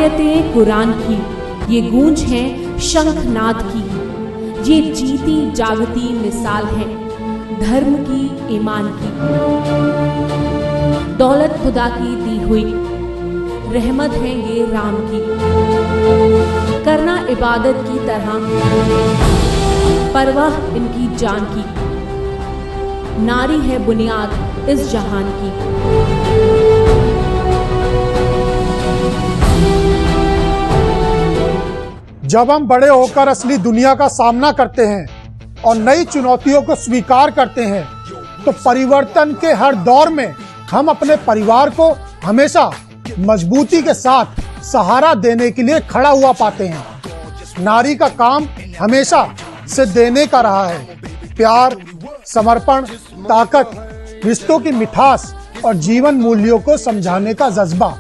आयतें कुरान की, ये गूंज है शंखनाद की। ये जीती जागती मिसाल है धर्म की, ईमान की। दौलत खुदा की दी हुई, रहमत है ये राम की। करना इबादत की तरह, परवाह इनकी जान की। नारी है बुनियाद इस जहान की। जब हम बड़े होकर असली दुनिया का सामना करते हैं और नई चुनौतियों को स्वीकार करते हैं, तो परिवर्तन के हर दौर में हम अपने परिवार को हमेशा मजबूती के साथ सहारा देने के लिए खड़ा हुआ पाते हैं। नारी का काम हमेशा से देने का रहा है। प्यार, समर्पण, ताकत, रिश्तों की मिठास और जीवन मूल्यों को समझाने का जज्बा।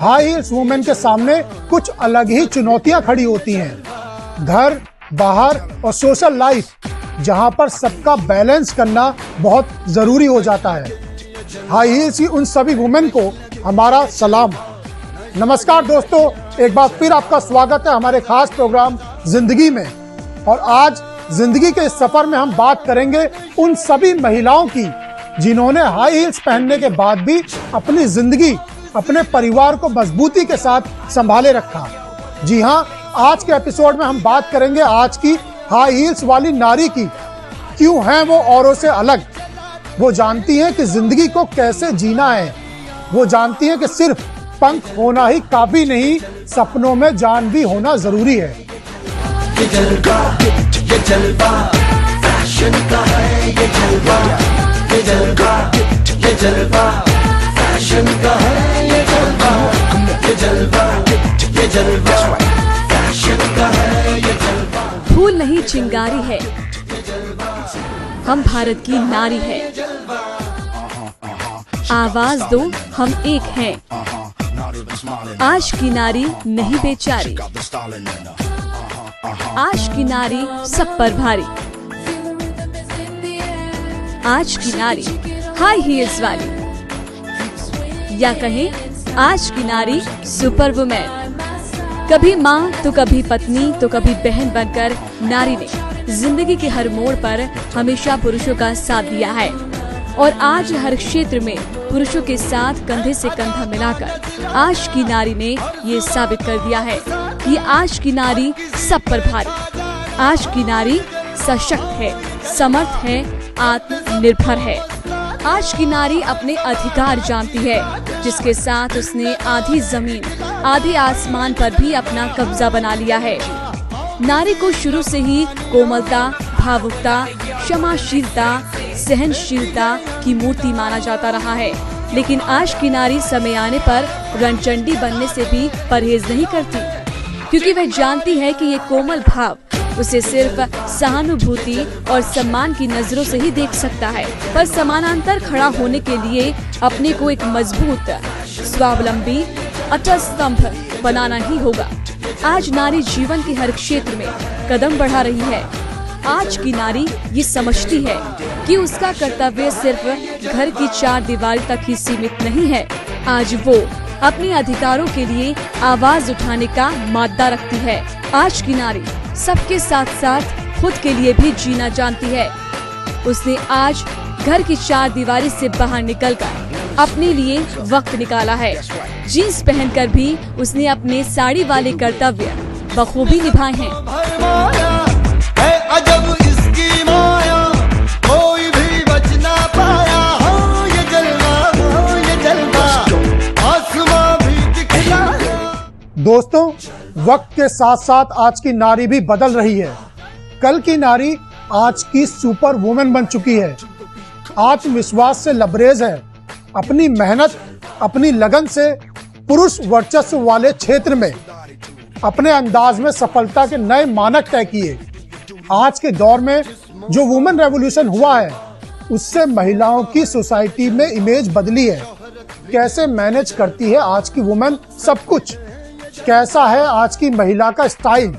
हाई हील्स वुमेन के सामने कुछ अलग ही चुनौतियां खड़ी होती हैं। घर, बाहर और सोशल लाइफ, जहां पर सबका बैलेंस करना बहुत जरूरी हो जाता है। हाई हील्स की उन सभी वुमेन को हमारा सलाम। नमस्कार दोस्तों, एक बार फिर आपका स्वागत है हमारे खास प्रोग्राम जिंदगी में। और आज जिंदगी के इस सफर में हम बात करेंगे उन सभी महिलाओं की जिन्होंने हाई हील्स पहनने के बाद भी अपनी जिंदगी, अपने परिवार को मजबूती के साथ संभाले रखा। जी हाँ, आज के एपिसोड में हम बात करेंगे आज की हाई हील्स वाली नारी की। क्यों हैं वो औरों से अलग? वो जानती हैं कि जिंदगी को कैसे जीना है। वो जानती हैं कि सिर्फ पंख होना ही काफी नहीं, सपनों में जान भी होना जरूरी है। ये जलवा फैशन का है। ये जलवा फैशन का है। ये जलवा फैशन का है। ये जलवा फूल नहीं चिंगारी है, हम भारत की नारी है। आवाज दो, हम एक हैं। आज की नारी नहीं बेचारी, आज की नारी सब पर भारी। आज की नारी हाई हील्स वाली, या कहें आज की नारी सुपर वुमेन। कभी माँ तो कभी पत्नी तो कभी बहन बनकर नारी ने जिंदगी के हर मोड़ पर हमेशा पुरुषों का साथ दिया है। और आज हर क्षेत्र में पुरुषों के साथ कंधे से कंधा मिलाकर आज की नारी ने ये साबित कर दिया है कि आज की नारी सब पर भारी। आज की नारी सशक्त है, समर्थ है, आत्मनिर्भर है। आज की नारी अपने अधिकार जानती है, जिसके साथ उसने आधी जमीन, आधे आसमान पर भी अपना कब्जा बना लिया है। नारी को शुरू से ही कोमलता, भावुकता, क्षमाशीलता, सहनशीलता की मूर्ति माना जाता रहा है। लेकिन आज की नारी समय आने पर रणचंडी बनने से भी परहेज नहीं करती, क्योंकि वह जानती है कि ये कोमल भाव उसे सिर्फ सहानुभूति और सम्मान की नजरों से ही देख सकता है। पर समानांतर खड़ा होने के लिए अपने को एक मजबूत, स्वावलंबी, अटल स्तंभ बनाना ही होगा। आज नारी जीवन के हर क्षेत्र में कदम बढ़ा रही है। आज की नारी ये समझती है कि उसका कर्तव्य सिर्फ घर की चार दीवारी तक ही सीमित नहीं है। आज वो अपने अधिकारों के लिए आवाज उठाने का मादा रखती है। आज की नारी सबके साथ साथ खुद के लिए भी जीना जानती है। उसने आज घर की चार दीवारी से बाहर निकलकर अपने लिए वक्त निकाला है। जीन्स पहनकर भी उसने अपने साड़ी वाले कर्तव्य बखूबी निभाए हैं। अजब इसकी माया, कोई भी बच ना पाया। हो ये जलवा आसमां भी दिखलाया। दोस्तों, वक्त के साथ साथ आज की नारी भी बदल रही है। कल की नारी आज की सुपर वुमेन बन चुकी है। आत्मविश्वास से लबरेज है। अपनी मेहनत, अपनी लगन से पुरुष वर्चस्व वाले क्षेत्र में अपने अंदाज में सफलता के नए मानक तय किए। आज के दौर में जो वुमेन रेवोल्यूशन हुआ है, उससे महिलाओं की सोसाइटी में इमेज बदली है। कैसे मैनेज करती है आज की वुमेन सब कुछ, कैसा है आज की महिला का स्टाइल,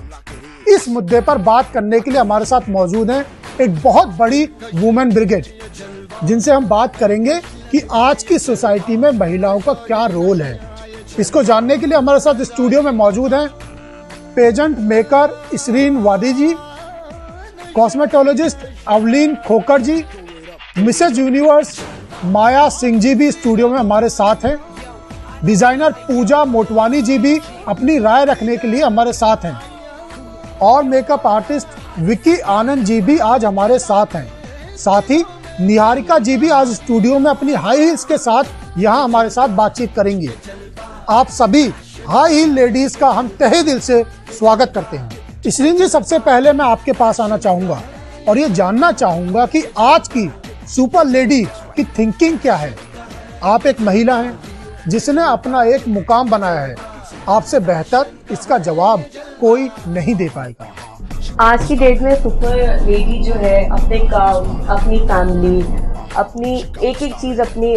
इस मुद्दे पर बात करने के लिए हमारे साथ मौजूद है एक बहुत बड़ी वुमेन ब्रिगेड, जिनसे हम बात करेंगे कि आज की सोसाइटी में महिलाओं का क्या रोल है। इसको जानने के लिए हमारे साथ स्टूडियो में मौजूद हैं पेजेंट मेकर इसरीन वादी जी, कॉस्मेटोलॉजिस्ट अवलीन खोकर जी, मिसेज यूनिवर्स माया सिंह जी भी स्टूडियो में हमारे साथ हैं, डिजाइनर पूजा मोटवानी जी भी अपनी राय रखने के लिए हमारे साथ हैं और मेकअप आर्टिस्ट विकी आनंद जी भी आज हमारे साथ हैं। साथ ही निहारिका जी भी आज स्टूडियो में अपनी हाई हील्स के साथ यहाँ हमारे साथ बातचीत करेंगे। आप सभी हाई हील लेडीज का हम तहे दिल से स्वागत करते हैं। इसरीन जी, सबसे पहले मैं आपके पास आना चाहूंगा और ये जानना चाहूंगा कि आज की सुपर लेडी की थिंकिंग क्या है। आप एक महिला हैं जिसने अपना एक मुकाम बनाया है, आपसे बेहतर इसका जवाब कोई नहीं दे पाएगा। आज की डेट में सुपर लेडी जो है अपने काम, अपनी फैमिली, अपनी एक एक चीज़, अपनी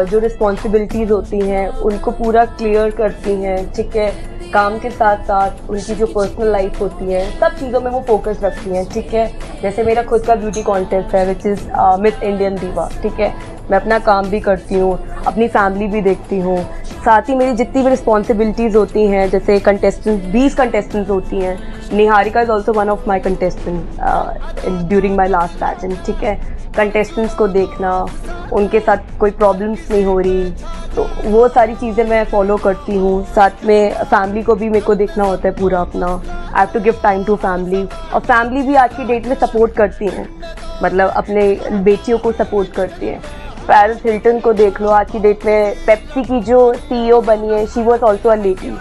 जो रिस्पॉन्सिबिलिटीज़ होती हैं उनको पूरा क्लियर करती हैं, ठीक है। काम के साथ साथ उनकी जो पर्सनल लाइफ होती है सब चीज़ों में वो फोकस रखती हैं, ठीक है। जैसे मेरा खुद का ब्यूटी कॉन्टेस्ट है विच इज़ मिस इंडियन दीवा, ठीक है। मैं अपना काम भी करती हूँ, अपनी फैमिली भी देखती हूँ, साथ ही मेरी जितनी भी रिस्पॉन्सिबिलिटीज़ होती हैं, जैसे कंटेस्टेंट 20 कंटेस्टेंट्स होती हैं। Niharika is also one of my contestant during my last pageant, ठीक है। कंटेस्टेंट्स को देखना, उनके साथ कोई प्रॉब्लम्स नहीं हो रही, तो वो सारी चीज़ें मैं फॉलो करती हूँ। साथ में फैमिली को भी मेरे को देखना होता है पूरा अपना। I have to give time to family, और फैमिली भी आज की डेट में सपोर्ट करती हैं, मतलब अपने बेटियों को सपोर्ट करती हैं। पैरिस हिल्टन को देख लो, आज की डेट में पेप्सी की जो CEO बनी है, she was also a lady.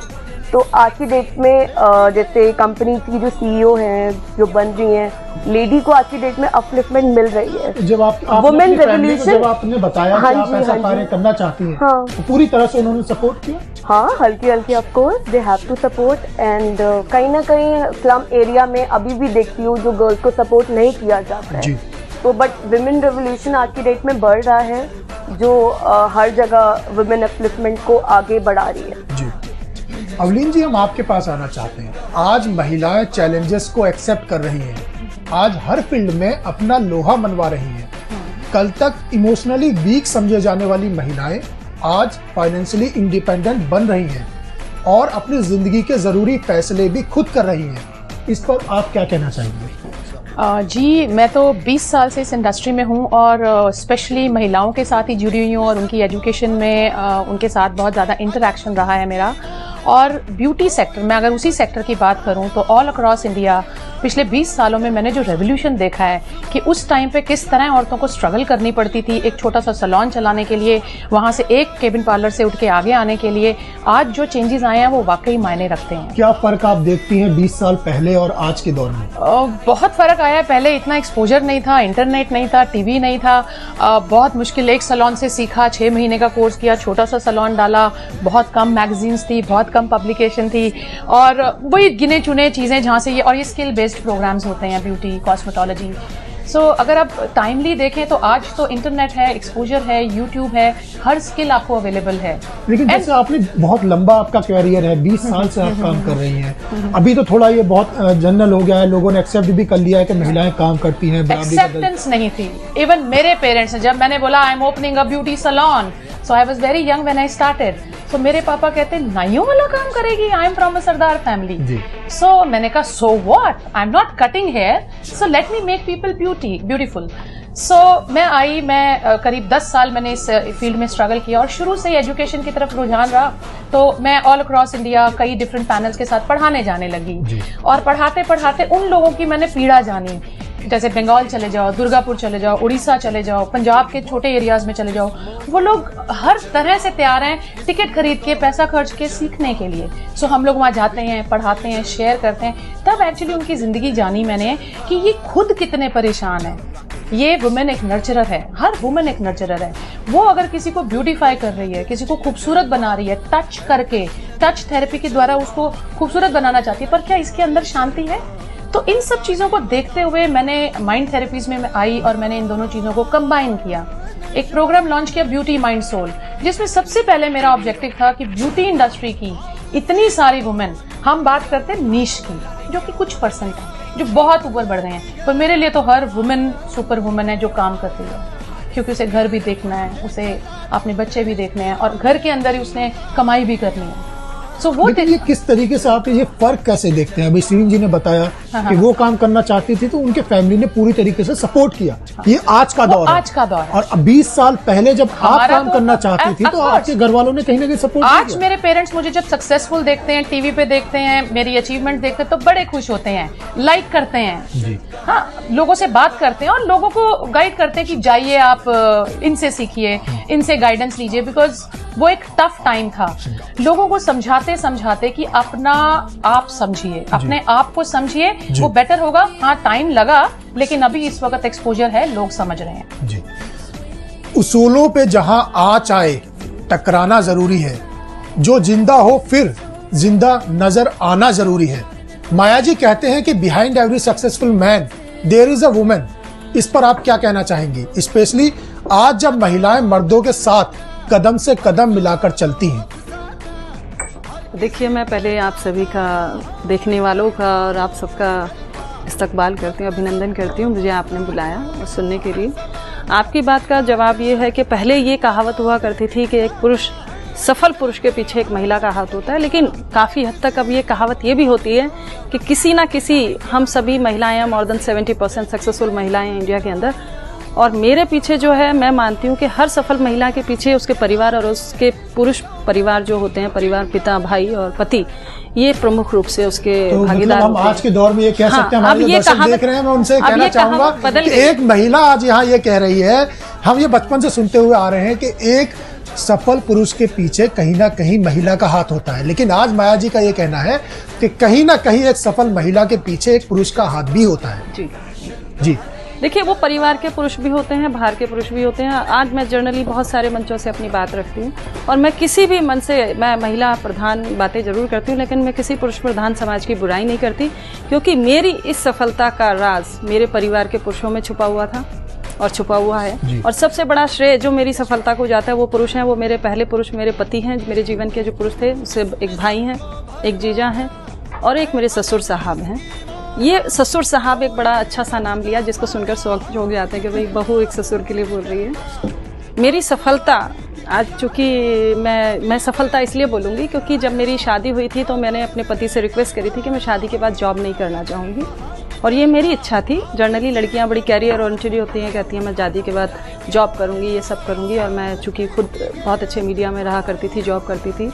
तो आज की डेट में जैसे कंपनी की जो CEO हैं जो बन रही हैं, लेडी को आज की डेट में अपलिफ्टमेंट मिल रही है। जब वुमेन रेवोल्यूशन, जब आपने बताया कि आप ऐसा कार्य करना चाहती हैं, हाँ, तो पूरी तरह से उन्होंने सपोर्ट किया। हाँ, हल्की हल्की of course they have to support. And कहीं ना कहीं स्लम एरिया में अभी भी देखती हूँ जो गर्ल्स को सपोर्ट नहीं किया जाता है। तो बट विमेन रेवोल्यूशन आज की डेट में बढ़ रहा है, जो हर जगह वुमेन अपलिफ्टमेंट को आगे बढ़ा रही है। जी अवलीन जी, हम आपके पास आना चाहते हैं। आज महिलाएं चैलेंजेस को एक्सेप्ट कर रही हैं, आज हर फील्ड में अपना लोहा मनवा रही हैं। कल तक इमोशनली वीक समझे जाने वाली महिलाएं आज फाइनेंशियली इंडिपेंडेंट बन रही हैं और अपनी जिंदगी के जरूरी फैसले भी खुद कर रही हैं। इस पर आप क्या कहना चाहेंगे? जी, मैं तो 20 साल से इस इंडस्ट्री में हूँ और स्पेशली महिलाओं के साथ ही जुड़ी हुई हूँ और उनकी एजुकेशन में उनके साथ बहुत ज़्यादा इंटरेक्शन रहा है मेरा। और ब्यूटी सेक्टर में अगर उसी सेक्टर की बात करूं तो ऑल अक्रॉस इंडिया पिछले 20 सालों में मैंने जो रेवोल्यूशन देखा है कि उस टाइम पे किस तरह औरतों को स्ट्रगल करनी पड़ती थी एक छोटा सा सैलून चलाने के लिए, वहां से एक केबिन पार्लर से उठ के आगे आने के लिए, आज जो चेंजेस आए हैं वो वाकई मायने रखते हैं। क्या फर्क आप देखती हैं 20 साल पहले और आज के दौर में? बहुत फर्क आया है। पहले इतना एक्सपोजर नहीं था, इंटरनेट नहीं था, टीवी नहीं था। बहुत मुश्किल, एक सैलून से सीखा, 6 महीने का कोर्स किया, छोटा सा सैलून डाला, बहुत कम मैगजीन्स थी, बहुत कम पब्लिकेशन थी और वही गिने चुने चीजें जहाँ से ये स्किल बेस्ड प्रोग्राम्स होते हैं, ब्यूटी, कॉस्मेटोलॉजी। सो अगर आप टाइमली देखें तो आज तो इंटरनेट है, एक्सपोजर है, यूट्यूब है, हर स्किल आपको अवेलेबल है। लेकिन जैसे आपने बहुत लंबा आपका कैरियर है, 20 साल से आप काम कर रही हैं, अभी तो थोड़ा ये बहुत जनरल हो गया है, लोगों ने एक्सेप्ट भी कर लिया है कि महिलाएं काम करती हैं। एक्सेप्टेंस नहीं थी। इवन मेरे पेरेंट्स, जब मैंने बोला I am opening a beauty salon, so I was very young when I started, so मेरे पापा कहते नाइयों वाला काम करेगी, I am from a Sardar family. So मैंने कहा so what, I am not cutting hair, so let me make people beautiful. So मैं करीब 10 साल मैंने इस फील्ड में स्ट्रगल किया और शुरू से ही एजुकेशन की तरफ रुझान रहा। तो मैं ऑल अक्रॉस इंडिया कई डिफरेंट पैनल्स के साथ पढ़ाने जाने लगी और पढ़ाते पढ़ाते उन लोगों की मैंने पीड़ा जानी। जैसे बंगाल चले जाओ, दुर्गापुर चले जाओ, उड़ीसा चले जाओ, पंजाब के छोटे एरियाज में चले जाओ, वो लोग हर तरह से तैयार हैं टिकट खरीद के, पैसा खर्च के सीखने के लिए। सो हम लोग वहाँ जाते हैं, पढ़ाते हैं, शेयर करते हैं, तब एक्चुअली उनकी जिंदगी जानी मैंने कि ये खुद कितने परेशान है। ये वुमेन एक नर्चरर है, हर वुमेन एक नर्चरर है। वो अगर किसी को ब्यूटीफाई कर रही है, किसी को खूबसूरत बना रही है, टच करके, टच थेरेपी के द्वारा उसको खूबसूरत बनाना चाहती है, पर क्या इसके अंदर शांति है? तो इन सब चीजों को देखते हुए मैंने माइंड थेरेपीज में आई और मैंने इन दोनों चीजों को कंबाइन किया। एक प्रोग्राम लॉन्च किया, ब्यूटी माइंड सोल, जिसमें सबसे पहले मेरा ऑब्जेक्टिव था कि ब्यूटी इंडस्ट्री की इतनी सारी वुमेन, हम बात करते हैं नीश की, जो कि कुछ परसेंट है, जो बहुत ऊपर बढ़ गए हैं, पर मेरे लिए तो हर वुमेन सुपर वुमेन है जो काम करती है, क्योंकि उसे घर भी देखना है, उसे अपने बच्चे भी देखने हैं और घर के अंदर ही उसने कमाई भी करनी है। सो वो लेकिन ये किस तरीके से आप ये फर्क कैसे देखते हैं? अभी श्रीन जी ने बताया कि वो काम करना चाहती थी तो उनके फैमिली ने पूरी तरीके से सपोर्ट किया। ये आज का दौर है। आज का दौर है। और 20 साल पहले जब आप काम तो करना चाहती थी तो आपके घर वालों ने कहीं ना कहीं सपोर्ट किया। आज मेरे पेरेंट्स मुझे जब सक्सेसफुल देखते हैं, टीवी पे देखते हैं, मेरी अचीवमेंट देखते हैं तो बड़े खुश होते हैं, लाइक करते हैं जी। हाँ, लोगों से बात करते हैं और लोगों को गाइड करते हैं कि जाइए आप इनसे सीखिए, इनसे गाइडेंस लीजिए, बिकॉज वो एक टफ टाइम था। लोगों को समझाते समझाते कि अपना आप समझिए, अपने आप को समझिए, वो बेटर होगा। हाँ, टाइम लगा, लेकिन अभी इस वक्त एक्सपोजर है, लोग समझ रहे हैं जी। उसूलों पे जहां आँच आए टकराना जरूरी है, जो जिंदा हो फिर जिंदा नजर आना जरूरी है। माया जी कहते हैं कि behind every successful man there is a woman. इस पर आप क्या कहना चाहेंगी, स्पेशली आज जब महिलाएं मर्दों के साथ कदम से कदम मिलाकर चलती हैं? देखिए, मैं पहले आप सभी का, देखने वालों का और आप सबका इस्तकबाल करती हूँ, अभिनंदन करती हूँ। मुझे आपने बुलाया और सुनने के लिए। आपकी बात का जवाब ये है कि पहले ये कहावत हुआ करती थी कि एक पुरुष, सफल पुरुष के पीछे एक महिला का हाथ होता है, लेकिन काफ़ी हद तक अब ये कहावत ये भी होती है कि किसी ना किसी, हम सभी महिलाएं, मोर देन 70% सक्सेसफुल महिलाएं हैं इंडिया के अंदर, और मेरे पीछे जो है, मैं मानती हूँ कि हर सफल महिला के पीछे उसके परिवार और उसके पुरुष परिवार जो होते हैं, परिवार, पिता, भाई और पति, ये प्रमुख रूप से उसके तो भागीदार हम आज के दौर में ये कह सकते हैं, हमारे जो दर्शक देख रहे हैं, मैं उनसे कहना चाहूंगा कि एक महिला आज यहाँ ये कह रही है, हम ये बचपन से सुनते हुए आ रहे हैं कि एक सफल पुरुष के पीछे कहीं ना कहीं महिला का हाथ होता है, लेकिन आज माया जी का ये कहना है कि कहीं ना कहीं एक सफल महिला के पीछे एक पुरुष का हाथ भी होता है। जी जी। देखिए, वो परिवार के पुरुष भी होते हैं, बाहर के पुरुष भी होते हैं। आज मैं जर्नली बहुत सारे मंचों से अपनी बात रखती हूँ और मैं किसी भी मन से, मैं महिला प्रधान बातें जरूर करती हूँ, लेकिन मैं किसी पुरुष प्रधान समाज की बुराई नहीं करती, क्योंकि मेरी इस सफलता का राज मेरे परिवार के पुरुषों में छुपा हुआ था और छुपा हुआ है। और सबसे बड़ा श्रेय जो मेरी सफलता को जाता है वो पुरुष हैं, वो मेरे पहले पुरुष मेरे पति हैं, मेरे जीवन के जो पुरुष थे। उससे एक भाई हैं, एक जीजा हैं और एक मेरे ससुर साहब हैं। ये ससुर साहब एक बड़ा अच्छा सा नाम लिया, जिसको सुनकर शौक हो जाता है कि भाई बहू एक ससुर के लिए बोल रही है। मेरी सफलता आज, चूँकि मैं सफलता इसलिए बोलूँगी क्योंकि जब मेरी शादी हुई थी तो मैंने अपने पति से रिक्वेस्ट करी थी कि मैं शादी के बाद जॉब नहीं करना चाहूँगी, और ये मेरी इच्छा थी। जनरली लड़कियां बड़ी कैरियर ओरिएंटेड होती हैं, कहती हैं मैं शादी के बाद जॉब करूँगी, ये सब करूँगी, और मैं चूँकि खुद बहुत अच्छे मीडिया में रहा करती थी, जॉब करती थी,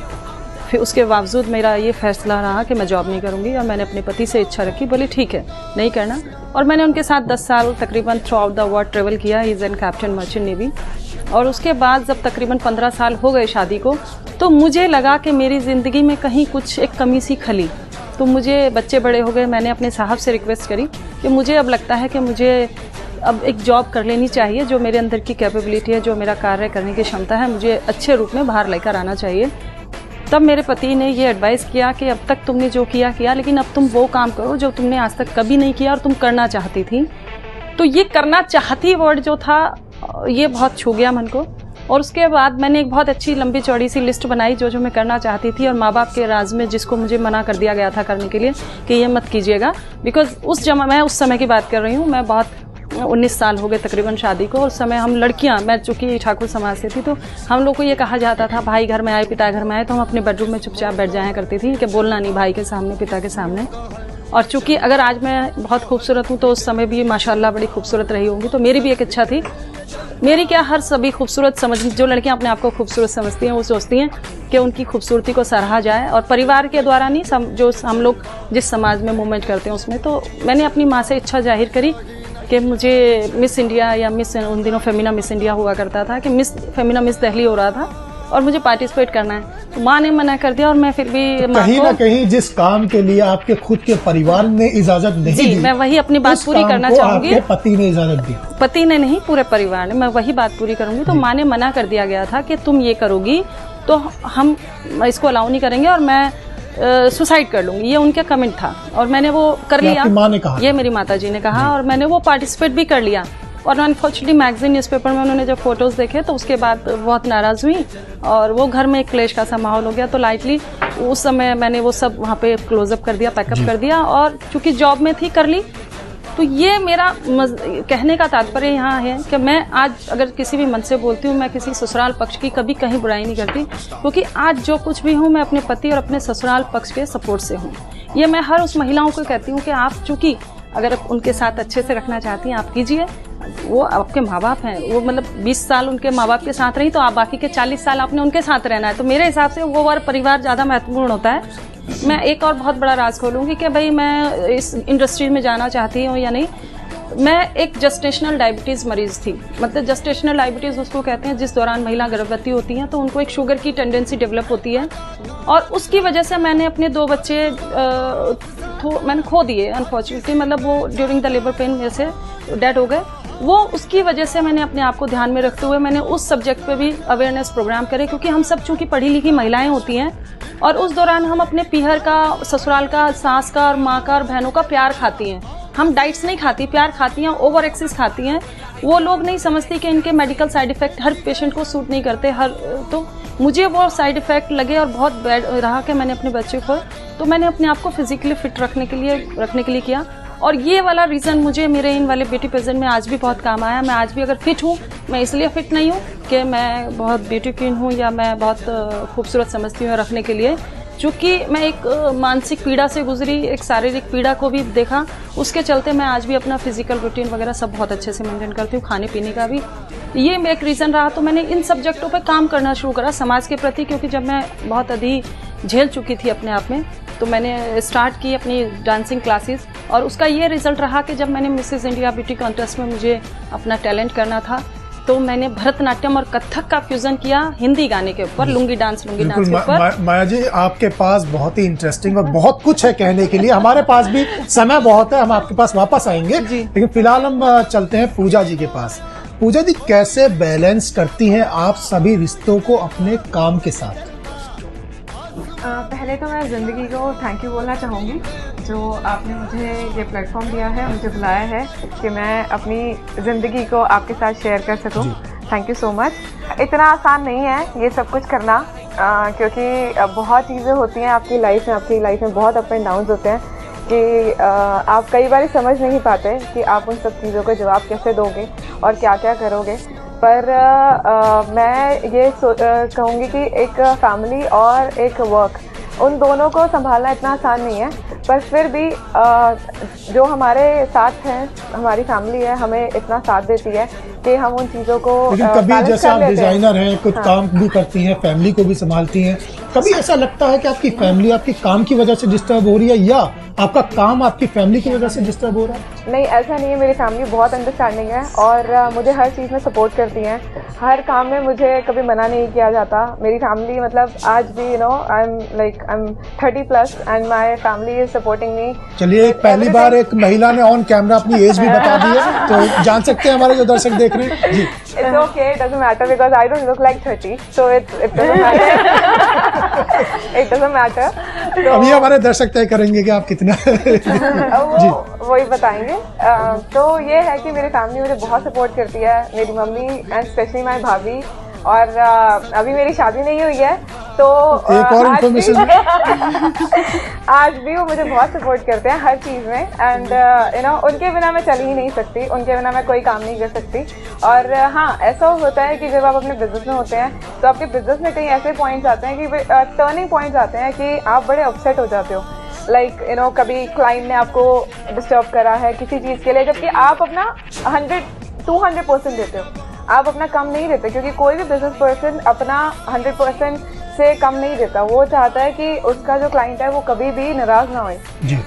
फिर उसके बावजूद मेरा ये फैसला रहा कि मैं जॉब नहीं करूँगी, और मैंने अपने पति से इच्छा रखी, बोली ठीक है नहीं करना, और मैंने उनके साथ 10 साल तकरीबन throughout the world travel किया। He is an captain merchant navy. और उसके बाद जब तकरीबन 15 साल हो गए शादी को, तो मुझे लगा कि मेरी ज़िंदगी में कहीं कुछ एक कमी सी खली। तो मुझे बच्चे बड़े हो गए, मैंने अपने साहब से रिक्वेस्ट करी कि मुझे अब लगता है कि मुझे अब एक जॉब कर लेनी चाहिए, जो मेरे अंदर की कैपेबिलिटी है, जो मेरा कार्य करने की क्षमता है, मुझे अच्छे रूप में बाहर लेकर आना चाहिए। तब मेरे पति ने ये एडवाइस किया कि अब तक तुमने जो किया किया, लेकिन अब तुम वो काम करो जो तुमने आज तक कभी नहीं किया और तुम करना चाहती थी। तो ये करना चाहती वर्ड जो था, ये बहुत छू गया मन को। और उसके बाद मैंने एक बहुत अच्छी लंबी चौड़ी सी लिस्ट बनाई जो मैं करना चाहती थी, और माँ बाप के राज में जिसको मुझे मना कर दिया गया था करने के लिए कि ये मत कीजिएगा, बिकॉज मैं उस समय की बात कर रही हूँ, मैं बहुत 19 साल हो गए तकरीबन शादी को। उस समय हम लड़कियां, मैं चूँकि ठाकुर समाज से थी, तो हम लोग को ये कहा जाता था भाई घर में आए, पिता घर में आए, तो हम अपने बेडरूम में चुपचाप बैठ जाया करती थी कि बोलना नहीं भाई के सामने, पिता के सामने। और चूँकि अगर आज मैं बहुत खूबसूरत हूँ तो उस समय भी माशाल्लाह बड़ी खूबसूरत रही होंगी। तो मेरी भी एक इच्छा थी, मेरी क्या, हर सभी खूबसूरत समझ, जो लड़कियां अपने आप को खूबसूरत समझती हैं वो सोचती हैं कि उनकी खूबसूरती को सराहा जाए, और परिवार के द्वारा नहीं, जो हम लोग जिस समाज में मूवमेंट करते हैं उसमें। तो मैंने अपनी माँ से इच्छा जाहिर करी कि मुझे मिस इंडिया या मिस, उन दिनों फेमिना मिस इंडिया हुआ करता था, कि मिस फेमिना मिस दिल्ली हो रहा था और मुझे पार्टिसिपेट करना है। तो माँ ने मना कर दिया, और मैं फिर भी कहीं ना कहीं जिस काम के लिए आपके खुद के परिवार ने इजाजत नहीं दी, मैं वही अपनी बात पूरी करना चाहूंगी। आपके पति ने इजाजत दी? पति ने नहीं, पूरे परिवार ने, मैं वही बात पूरी करूंगी। तो माँ ने मना कर दिया गया था कि तुम ये करोगी तो हम इसको अलाउ नहीं करेंगे और मैं सुसाइड कर लूंगी, ये उनका कमेंट था। और मैंने वो कर लिया, माँ ने कहा, ये मेरी माता जी ने कहा, और मैंने वो पार्टिसिपेट भी कर लिया। और अनफॉर्चुनेटली मैगजीन न्यूज़पेपर में उन्होंने जब फोटोज देखे तो उसके बाद बहुत नाराज हुई, और वो घर में एक क्लेश का सा माहौल हो गया। तो लाइटली उस समय मैंने वो सब वहाँ पे क्लोजअप कर दिया, पैकअप कर दिया, और चूंकि जॉब में थी कर ली। तो ये मेरा कहने का तात्पर्य यहाँ है कि मैं आज अगर किसी भी मन से बोलती हूँ, मैं किसी ससुराल पक्ष की कभी कहीं बुराई नहीं करती, क्योंकि आज जो कुछ भी हूँ मैं अपने पति और अपने ससुराल पक्ष के सपोर्ट से हूँ। ये मैं हर उस महिलाओं को कहती हूँ कि आप चूँकि अगर आप उनके साथ अच्छे से रखना चाहती हैं आप कीजिए, वो आपके माँ बाप हैं, वो मतलब 20 साल उनके माँ बाप के साथ रही तो आप बाकी के 40 साल आपने उनके साथ रहना है। तो मेरे हिसाब से वो और परिवार ज़्यादा महत्वपूर्ण होता है। मैं एक और बहुत बड़ा राज खोलूँगी कि भाई मैं इस इंडस्ट्री में जाना चाहती हूँ या नहीं। मैं एक जेस्टेशनल डायबिटीज़ मरीज़ थी। मतलब जेस्टेशनल डायबिटीज़ उसको कहते हैं जिस दौरान महिला गर्भवती होती हैं तो उनको एक शुगर की टेंडेंसी डेवलप होती है, और उसकी वजह से मैंने अपने 2 बच्चे मैंने खो दिए अनफॉर्चुनेटली। मतलब वो ड्यूरिंग द लेबर पेन में से डेड हो गए। वो उसकी वजह से मैंने अपने आप को ध्यान में रखते हुए मैंने उस सब्जेक्ट पे भी अवेयरनेस प्रोग्राम करे, क्योंकि हम सब चूँकि पढ़ी लिखी महिलाएं होती हैं और उस दौरान हम अपने पीहर का, ससुराल का, सास का और माँ का और बहनों का प्यार खाती हैं। हम डाइट्स नहीं खाती, प्यार खाती हैं, ओवर एक्सेस खाती हैं। वो लोग नहीं समझते कि इनके मेडिकल साइड इफेक्ट हर पेशेंट को सूट नहीं करते। तो मुझे वो साइड इफेक्ट लगे और बहुत बैड रहा कि मैंने अपने बच्चे को, तो मैंने अपने आप को फिजिकली फिट रखने के लिए किया। और ये वाला रीज़न मुझे मेरे इन वाले ब्यूटी पेजेंट में आज भी बहुत काम आया। मैं आज भी अगर फिट हूँ, मैं इसलिए फिट नहीं हूँ कि मैं बहुत ब्यूटी क्वीन हूँ या मैं बहुत खूबसूरत समझती हूँ रखने के लिए, चूँकि मैं एक मानसिक पीड़ा से गुजरी, एक शारीरिक पीड़ा को भी देखा, उसके चलते मैं आज भी अपना फिजिकल रूटीन वगैरह सब बहुत अच्छे से मेंटेन करती हूँ, खाने पीने का भी। ये एक रीज़न रहा। तो मैंने इन सब्जेक्टों पे काम करना शुरू करा समाज के प्रति, क्योंकि जब मैं बहुत अधिक झेल चुकी थी अपने आप में, तो मैंने स्टार्ट की अपनी डांसिंग क्लासेस। और उसका ये रिजल्ट रहा कि जब मैंने मिसेस इंडिया ब्यूटी कॉन्टेस्ट में मुझे अपना टैलेंट करना था, तो मैंने भरतनाट्यम और कथक का फ्यूजन किया हिंदी गाने के ऊपर, लुंगी डांस के ऊपर। माया जी, आपके पास बहुत ही इंटरेस्टिंग और बहुत कुछ है कहने के लिए। हमारे पास भी समय बहुत है, हम आपके पास वापस आएंगे, लेकिन फिलहाल हम चलते हैं पूजा जी के पास। पूजा जी, कैसे बैलेंस करती हैं आप सभी रिश्तों को अपने काम के साथ? पहले तो मैं ज़िंदगी को थैंक यू बोलना चाहूँगी, जो आपने मुझे ये प्लेटफॉर्म दिया है, मुझे बुलाया है कि मैं अपनी ज़िंदगी को आपके साथ शेयर कर सकूँ। Thank you so much. इतना आसान नहीं है ये सब कुछ करना, क्योंकि बहुत चीज़ें होती हैं आपकी लाइफ में बहुत अप एंड डाउन्स होते हैं कि आप कई बार समझ नहीं पाते कि आप उन सब चीज़ों का जवाब कैसे दोगे और क्या क्या करोगे। पर मैं ये कहूँगी कि एक फैमिली और एक वर्क, उन दोनों को संभालना इतना आसान नहीं है। पर फिर भी जो हमारे साथ हैं, हमारी फैमिली है, हमें इतना साथ देती है कि हम उन चीज़ों को लेकिन कभी जैसे आप डिजाइनर हैं, कुछ काम भी करती हैं, फैमिली को भी संभालती हैं, कभी ऐसा लगता है कि आपकी फैमिली आपकी काम की वजह से डिस्टर्ब हो रही है या आपका काम आपकी फैमिली की वजह से डिस्टर्ब हो रहा है? नहीं, ऐसा नहीं है। मेरी फैमिली बहुत अंडरस्टैंडिंग है और मुझे हर चीज़ में सपोर्ट करती हैं। हर काम में मुझे कभी मना नहीं किया जाता। मेरी फैमिली, मतलब आज भी I am 30+ and my family is supporting me. चलिए, पहली बार एक महिला ने ऑन कैमरा अपनी एज भी बता दी है, तो जान सकते हैं हमारे जो दर्शक देख रहे हैं जी। It's okay, it doesn't matter because I don't look like 30, so it doesn't matter. It doesn't matter. अभी हमारे दर्शक तय करेंगे कि आप कितना वही बताएंगे। तो ये है कि मेरी फैमिली मुझे बहुत सपोर्ट करती है, मेरी मम्मी एंड स्पेशली माय भाभी। और अभी मेरी शादी नहीं हुई है, तो एक और इन्फॉर्मेशन आज भी वो मुझे बहुत सपोर्ट करते हैं हर चीज़ में। एंड उनके बिना मैं चल ही नहीं सकती, उनके बिना मैं कोई काम नहीं कर सकती। और हाँ, ऐसा होता है कि जब आप अपने बिजनेस में होते हैं तो आपके बिजनेस में कई ऐसे पॉइंट्स आते हैं कि टर्निंग पॉइंट्स आते हैं कि आप बड़े अपसेट हो जाते हो। लाइक कभी क्लाइंट ने आपको डिस्टर्ब करा है किसी चीज़ के लिए, जबकि आप अपना 100-200% देते हो, आप अपना कम नहीं देते, क्योंकि कोई भी बिजनेस पर्सन अपना 100% से कम नहीं देता। वो चाहता है कि उसका जो क्लाइंट है वो कभी भी नाराज ना होए।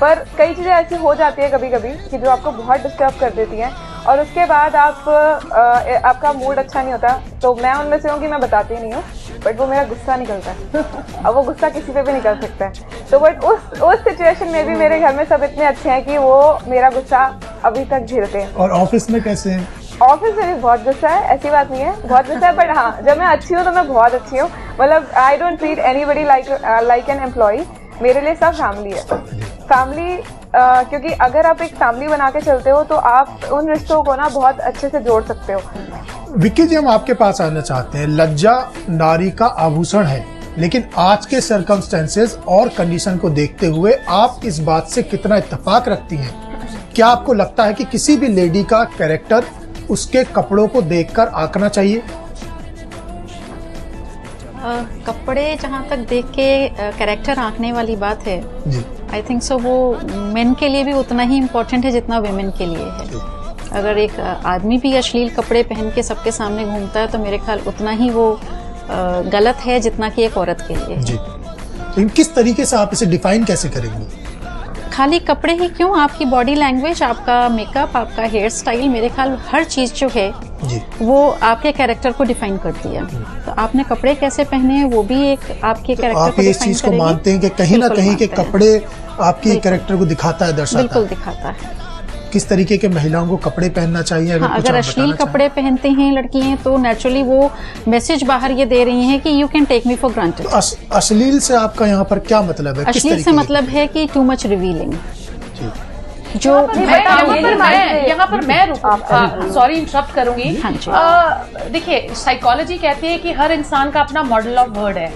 पर कई चीज़ें ऐसी हो जाती है कभी कभी कि जो आपको बहुत डिस्टर्ब कर देती हैं और उसके बाद आपका मूड अच्छा नहीं होता। तो मैं उनमें से हूँ कि मैं बताती नहीं हूँ, बट वो मेरा गुस्सा निकलता है। अब वो गुस्सा किसी पे भी निकल सकता है। तो बट उस सिचुएशन में भी मेरे घर में सब इतने अच्छे हैं कि वो मेरा गुस्सा अभी तक झेलते हैं। और ऑफिस में कैसे हैं? ऑफिस में भी बहुत गुस्सा है, ऐसी बात नहीं है, बहुत गुस्सा है। बट हाँ, जब मैं अच्छी हूँ तो मैं बहुत अच्छी हूँ। मतलब I don't treat anybody like an employee. मेरे लिए सब फैमिली है। फैमिली, क्योंकि अगर आप एक फैमिली बना के चलते हो तो आप उन रिश्तों को ना बहुत अच्छे से जोड़ सकते हो। विक्की जी, हम आपके पास आना चाहते हैं। लज्जा नारी का आभूषण है, लेकिन आज के सर्कमस्टेंसेस और कंडीशन को देखते हुए आप इस बात से कितना इत्तेफाक रखती हैं क्या आपको लगता है कि किसी भी लेडी का कैरेक्टर उसके कपड़ों को देखकर आंकना चाहिए? कपड़े जहाँ तक देख के कैरेक्टर आंकने वाली बात है जी, आई थिंक सो वो मेन के लिए भी उतना ही इम्पोर्टेंट है जितना वेमेन के लिए है। अगर एक आदमी भी अश्लील कपड़े पहन के सबके सामने घूमता है तो मेरे ख्याल उतना ही वो गलत है जितना कि एक औरत के लिए है। जी। तो किस तरीके से आप इसे डिफाइन कैसे करेंगे? खाली कपड़े ही क्यों, आपकी बॉडी लैंग्वेज, आपका मेकअप, आपका हेयर स्टाइल, मेरे ख्याल हर चीज जो है जी, वो आपके कैरेक्टर को डिफाइन करती है। तो आपने कपड़े कैसे पहने हैं वो भी एक आपके तो कैरेक्टर आप को इस डिफाइन चीज को करेगी। मानते हैं कि कहीं ना बिल्कुल कहीं के मानते हैं। कपड़े आपकी बिल्कुल। कैरेक्टर को दिखाता है, दर्शाता बिल्कुल है? दिखाता है। किस तरीके के महिलाओं को कपड़े पहनना चाहिए? हाँ, कुछ अगर आप अश्लील बताना चाहें? कपड़े पहनते हैं लड़कियां तो नेचुरली वो मैसेज बाहर ये दे रही हैं कि you can take me for granted. तो अश्लील से आपका यहाँ पर क्या मतलब है? किस अश्लील तरीके से की? मतलब है कि टू मच रिवीलिंग, जी। जो यहाँ पर मैं सॉरी इंटरप्ट करूंगी। हाँ जी। देखिए, साइकोलॉजी कहती है कि हर इंसान का अपना मॉडल ऑफ वर्ड है,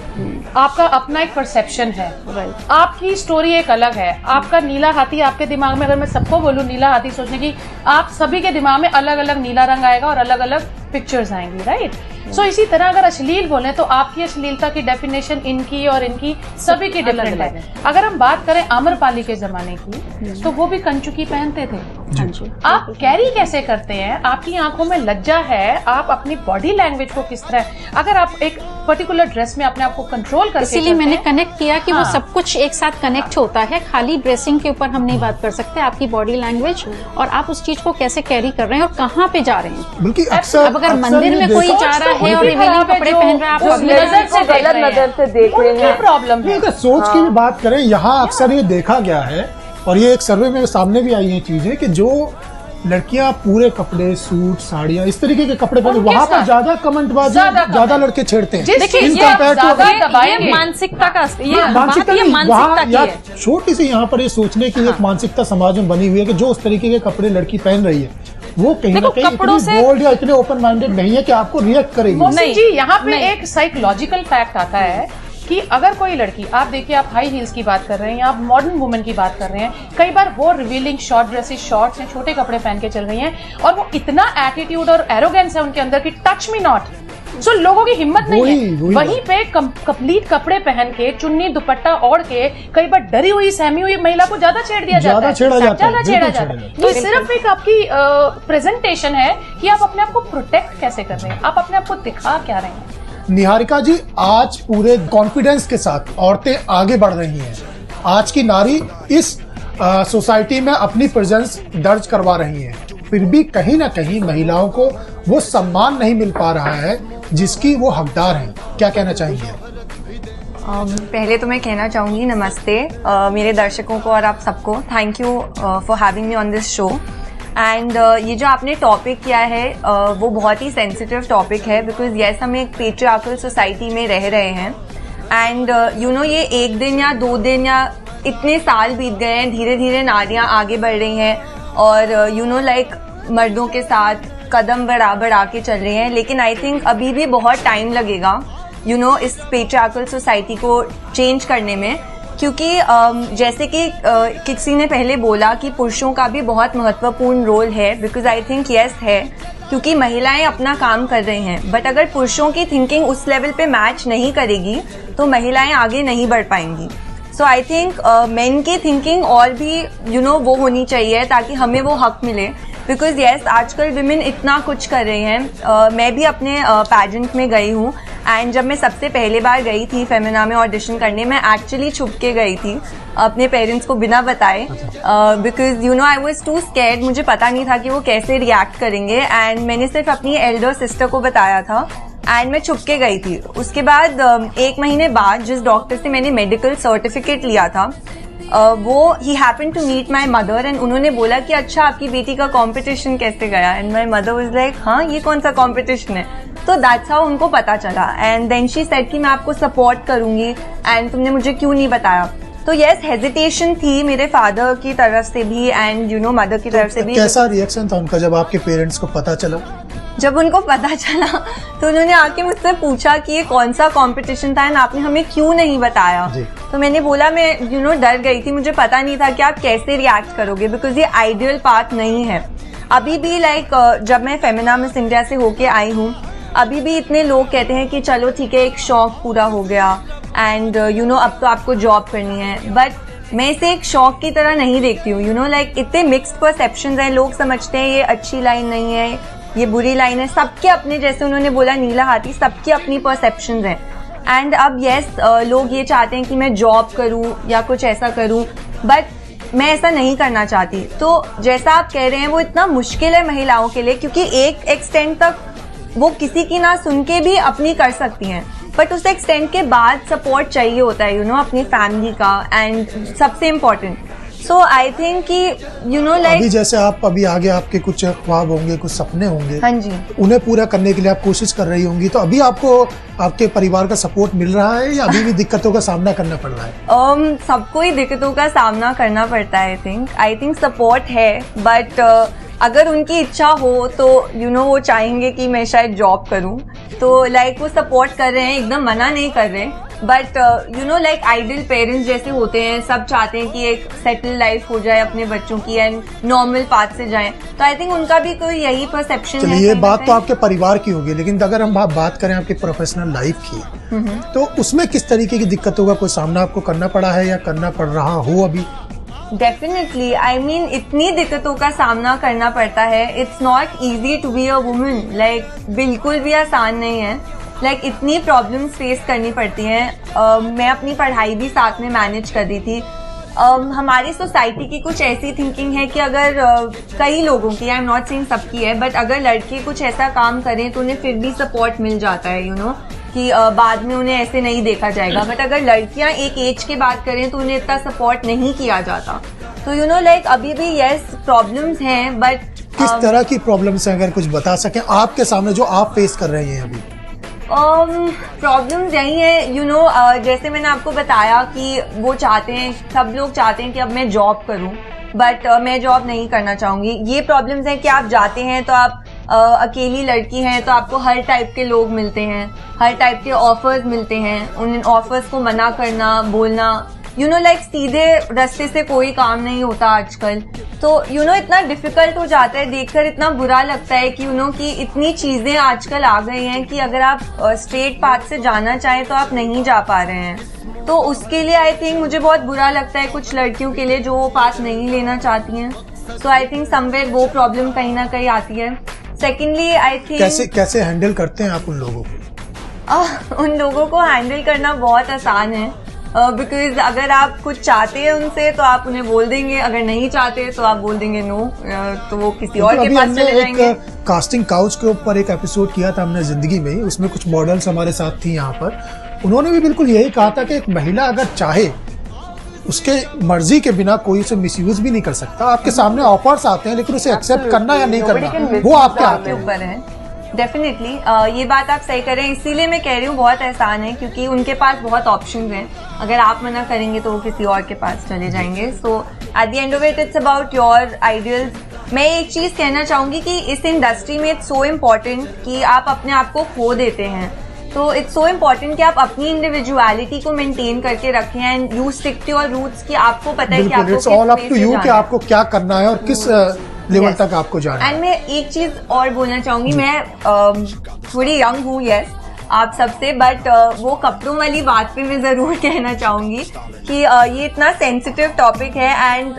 आपका अपना एक परसेप्शन है, राइट। आपकी स्टोरी एक अलग है। आपका नीला हाथी आपके दिमाग में, अगर मैं सबको बोलूं नीला हाथी सोचने की, आप सभी के दिमाग में अलग अलग नीला रंग आएगा और अलग अलग पिक्चर्स आएंगी, राइट? सो इसी तरह अगर अश्लील बोले तो आपकी अश्लीलता की डेफिनेशन इनकी और इनकी सभी की डिफरेंट है। अगर हम बात करें आम्रपाली के जमाने की तो वो भी कंचुकी पहनते थे। हाँ जी। आप कैरी कैसे करते हैं? आपकी आंखों में लज्जा है, आप अपनी बॉडी लैंग्वेज को किस तरह, अगर आप एक पर्टिकुलर ड्रेस में अपने आप को कंट्रोल करके इसीलिए मैंने चलते हैं, कनेक्ट किया कि वो सब कुछ एक साथ कनेक्ट होता है। खाली ड्रेसिंग के ऊपर हम नहीं बात कर सकते, आपकी बॉडी लैंग्वेज और आप उस चीज को कैसे कैरी कर रहे हैं और कहाँ पे जा रहे हैं। बल्कि अक्सर अब अगर अक्सर मंदिर ये में कोई देखा- जा रहा है और उनकी रिवीलिंग खराब है कपड़े जो- पहन रहा है, जो आप नजर नजर से देख रहे हैं। नजर से देख रहे उनकी हैं। प्रॉब्लम नहीं, है। अगर सोच की भी बात करें, यहाँ अक्सर ये देखा गया है और ये एक सर्वे में सामने भी आई है चीजें कि जो लड़कियां पूरे कपड़े, सूट, साड़ियां, इस तरीके के कपड़े पहने, उनके वहां पर साथ ज्यादा कमेंटबाजी, ज्यादा ज्यादा लड़के छेड़ते हैं। देखिए, In ये आप compared to- ज्यादा ये दबाएंगे। मानसिकता का ये मानसिकता बात ये नहीं, मानसिकता वहाँ की या है। छोटी सी यहाँ पर ये सोचने की एक मानसिकता समाज में बनी हुई है कि जो उस तरीके के कपड़े लड़की पहन रही है वो कहीं ना देखो, कहीं कपड़ों इतनी से- बोल्ड या इतने ओपन माइंडेड नहीं है कि आपको रिएक्ट करेगी। मौसी नहीं, जी, यहाँ पे नहीं। एक साइकोलॉजिकल फैक्ट आता है कि अगर कोई लड़की, आप देखिए, आप हाई हील्स की बात कर रहे हैं या आप मॉडर्न वुमेन की बात कर रहे हैं, कई बार वो रिवीलिंग शॉर्ट ड्रेसेस, शॉर्ट्स या छोटे कपड़े पहन के चल रही हैं और वो इतना एटीट्यूड और एरोगेंस है उनके अंदर कि टच मी नॉट। सो लोगों की हिम्मत नहीं है। वहीं पे कंप्लीट कपड़े पहन के, चुन्नी दुपट्टा ओढ़ के, कई बार डरी हुई, सहमी हुई महिला को ज्यादा छेड़ दिया जाता है, छेड़ा जाता है, ज्यादा छेड़ा बिल्कुल जाता छेड़ा है। ये सिर्फ एक आपकी प्रेजेंटेशन है कि आप अपने आप को प्रोटेक्ट कैसे कर रहे हैं, आप अपने आप को दिखा क्या रहे हैं। निहारिका जी, आज पूरे कॉन्फिडेंस के साथ औरतें आगे बढ़ रही हैं। आज की नारी इस सोसाइटी में अपनी प्रेजेंस दर्ज करवा रही हैं, फिर भी कहीं ना कहीं महिलाओं को वो सम्मान नहीं मिल पा रहा है जिसकी वो हकदार हैं। क्या कहना चाहेंगे आप? पहले तो मैं कहना चाहूँगी नमस्ते मेरे दर्शकों को और आप सबको। Thank you for having me on this show. And ये जो आपने टॉपिक किया है वो बहुत ही सेंसिटिव टॉपिक है, बिकॉज यस हम एक पेट्रियार्कल सोसाइटी में रह रहे हैं एंड यू नो ये एक दिन या 2 दिन या इतने साल बीत गए हैं, धीरे धीरे नारियां आगे बढ़ रही हैं और यू नो लाइक मर्दों के साथ कदम बढ़ा के चल रही हैं। लेकिन आई थिंक अभी भी बहुत टाइम लगेगा यू नो इस पेट्रियार्कल सोसाइटी को चेंज करने में, क्योंकि जैसे कि किसी ने पहले बोला कि पुरुषों का भी बहुत महत्वपूर्ण रोल है, बिकॉज आई थिंक यस है, क्योंकि महिलाएं अपना काम कर रही हैं, बट अगर पुरुषों की थिंकिंग उस लेवल पे मैच नहीं करेगी तो महिलाएं आगे नहीं बढ़ पाएंगी। सो आई थिंक मेन की थिंकिंग और भी यू नो वो होनी चाहिए ताकि हमें वो हक मिले, बिकॉज यस आजकल विमेन इतना कुछ कर रही हैं। मैं भी अपने पैजेंट में गई हूँ एंड जब मैं सबसे पहले बार गई थी फेमिना में ऑडिशन करने, मैं एक्चुअली छुप के गई थी अपने पेरेंट्स को बिना बताए, because you know I was too scared. मुझे पता नहीं था कि वो कैसे रिएक्ट करेंगे एंड मैंने सिर्फ अपनी एल्डर सिस्टर को बताया था एंड मैं छुप के गई थी। उसके बाद 1 महीने बाद जिस डॉक्टर से मैंने मेडिकल सर्टिफिकेट लिया था वो ही happen to meet my mother and उन्होंने बोला कि अच्छा आपकी बेटी का कंपटीशन कैसे गया, and my mother was like हाँ ये कौन सा कंपटीशन है। तो दैट्स हाउ उनको पता चला एंड देन शी सेड कि मैं आपको सपोर्ट करूंगी एंड तुमने मुझे क्यों नहीं बताया। तो यस हेजिटेशन थी मेरे फादर की तरफ से भी एंड यू नो मदर की तरफ से भी। कैसा रिएक्शन था उनका जब आपके पेरेंट्स को पता चला? जब उनको पता चला तो उन्होंने आके मुझसे पूछा कि ये कौन सा कंपटीशन था एंड आपने हमें क्यों नहीं बताया। तो मैंने बोला मैं डर गई थी, मुझे पता नहीं था कि आप कैसे रिएक्ट करोगे, बिकॉज ये आइडियल पाथ नहीं है। अभी भी जब मैं फेमिना मिस इंडिया से होके आई हूँ, अभी भी इतने लोग कहते हैं कि चलो ठीक है, एक शौक पूरा हो गया एंड अब तो आपको जॉब करनी है, बट मैं इसे एक शौक की तरह नहीं देखती हूँ। इतने मिक्स्ड परसेप्शंस हैं, लोग समझते हैं ये अच्छी लाइन नहीं है, ये बुरी लाइन है, सबके अपने, जैसे उन्होंने बोला नीला हाथी, सबकी अपनी परसेप्शंस हैं। एंड अब लोग ये चाहते हैं कि मैं जॉब करूं या कुछ ऐसा करूं, बट मैं ऐसा नहीं करना चाहती। तो जैसा आप कह रहे हैं वो इतना मुश्किल है महिलाओं के लिए, क्योंकि एक एक्सटेंट तक वो किसी की ना सुन के भी अपनी कर सकती हैं, बट उस एक्सटेंट के बाद सपोर्ट चाहिए होता है अपनी फैमिली का, एंड सबसे इम्पोर्टेंट। सो आई थिंक कि अभी जैसे आप अभी आगे आपके कुछ ख्वाब होंगे, कुछ सपने होंगे, हाँ जी, उन्हें पूरा करने के लिए आप कोशिश कर रही होंगी, तो अभी आपको आपके परिवार का सपोर्ट मिल रहा है या अभी भी दिक्कतों का सामना करना पड़ रहा है? सबको ही दिक्कतों का सामना करना पड़ता है। आई थिंक सपोर्ट है, बट अगर उनकी इच्छा हो तो वो चाहेंगे कि मैं शायद जॉब करूं, तो वो सपोर्ट कर रहे हैं, एकदम मना नहीं कर रहे, बट आइडियल पेरेंट्स जैसे होते हैं, सब चाहते हैं कि एक सेटल लाइफ हो जाए अपने बच्चों की एंड नॉर्मल पाथ से जाएं, तो आई थिंक उनका भी कोई यही परसेप्शन है। ये बात तो आपके परिवार की होगी, लेकिन अगर हम बात करें आपकी प्रोफेशनल लाइफ की, तो उसमें किस तरीके की दिक्कतों का कोई सामना आपको करना पड़ा है या करना पड़ रहा हो अभी? डेफिनेटली, आई मीन इतनी दिक्कतों का सामना करना पड़ता है, it's not easy to be a woman, बिल्कुल भी आसान नहीं है। इतनी प्रॉब्लम्स फेस करनी पड़ती हैं। मैं अपनी पढ़ाई भी साथ में मैनेज कर रही थी। हमारी सोसाइटी की कुछ ऐसी थिंकिंग है कि अगर कई लोगों की, आई एम नॉट सेइंग सबकी है, बट अगर लड़के कुछ ऐसा काम करें तो उन्हें फिर भी सपोर्ट मिल जाता है, कि बाद में उन्हें ऐसे नहीं देखा जाएगा, बट अगर लड़कियां एक एज के बाद करें तो उन्हें इतना सपोर्ट नहीं किया जाता। तो अभी भी प्रॉब्लम्स हैं, बट किस तरह की प्रॉब्लम्स हैं, अगर कुछ बता सकें आपके सामने जो आप फेस कर रहे हैं अभी? प्रॉब्लम्स यही है, जैसे मैंने आपको बताया कि वो चाहते हैं, सब लोग चाहते हैं कि अब मैं जॉब करूं, बट मैं जॉब नहीं करना चाहूंगी। ये प्रॉब्लम्स हैं कि आप जाते हैं तो आप अकेली लड़की हैं, तो आपको हर टाइप के लोग मिलते हैं, हर टाइप के ऑफर्स मिलते हैं, उन ऑफर्स को मना करना, बोलना, सीधे रास्ते से कोई काम नहीं होता आजकल। तो इतना डिफिकल्ट हो जाता है, देखकर इतना बुरा लगता है कि कि इतनी चीजें आजकल आ गई हैं कि अगर आप स्ट्रेट पाथ से जाना चाहें तो आप नहीं जा पा रहे हैं। तो उसके लिए आई थिंक मुझे बहुत बुरा लगता है कुछ लड़कियों के लिए जो वो पाथ नहीं लेना चाहती हैं। सो आई थिंक समवेयर वो प्रॉब्लम कहीं ना कहीं आती है। सेकेंडली आई थिंक कैसे हैंडल करते हैं आप उन लोगों को? उन लोगों को हैंडल करना बहुत आसान है, बिकॉज अगर आप कुछ चाहते हैं उनसे तो आप उन्हें बोल देंगे, अगर नहीं चाहते तो आप बोल देंगे नो, तो वो किसी और के पास चले जाएंगे। कास्टिंग काउच के ऊपर एक एपिसोड किया था हमने जिंदगी में, उसमें कुछ मॉडल्स हमारे साथ थी यहाँ पर, उन्होंने भी बिल्कुल यही कहा था कि एक महिला अगर चाहे उसके मर्जी के बिना कोई उसे मिसयूज भी नहीं कर सकता। आपके सामने ऑफर्स आते हैं, लेकिन उसे एक्सेप्ट करना या नहीं करना वो आपके ऊपर है। डेफिनेटली ये बात आप सही करें, इसीलिए मैं कह रही हूँ बहुत आसान है, क्योंकि उनके पास बहुत ऑप्शंस हैं। अगर आप मना करेंगे तो वो किसी और के पास चले जाएंगे। So at the end of it it's about your ideals. मैं एक चीज कहना चाहूंगी कि इस इंडस्ट्री में इट्स सो इम्पोर्टेंट कि आप अपने आप को खो देते हैं, तो इट्स सो इम्पोर्टेंट कि आप अपनी इंडिविजुअलिटी को मेंटेन करके रखें and you stick to your roots, कि आपको पता है कि आपको it's all up to you कि आपको क्या करना है और किस लेवल तक आपको जाना है। एंड मैं एक चीज और बोलना चाहूंगी, मैं थोड़ी यंग हूँ यस आप सबसे, बट वो कपड़ों वाली बात पे मैं जरूर कहना चाहूंगी कि ये इतना सेंसिटिव टॉपिक है एंड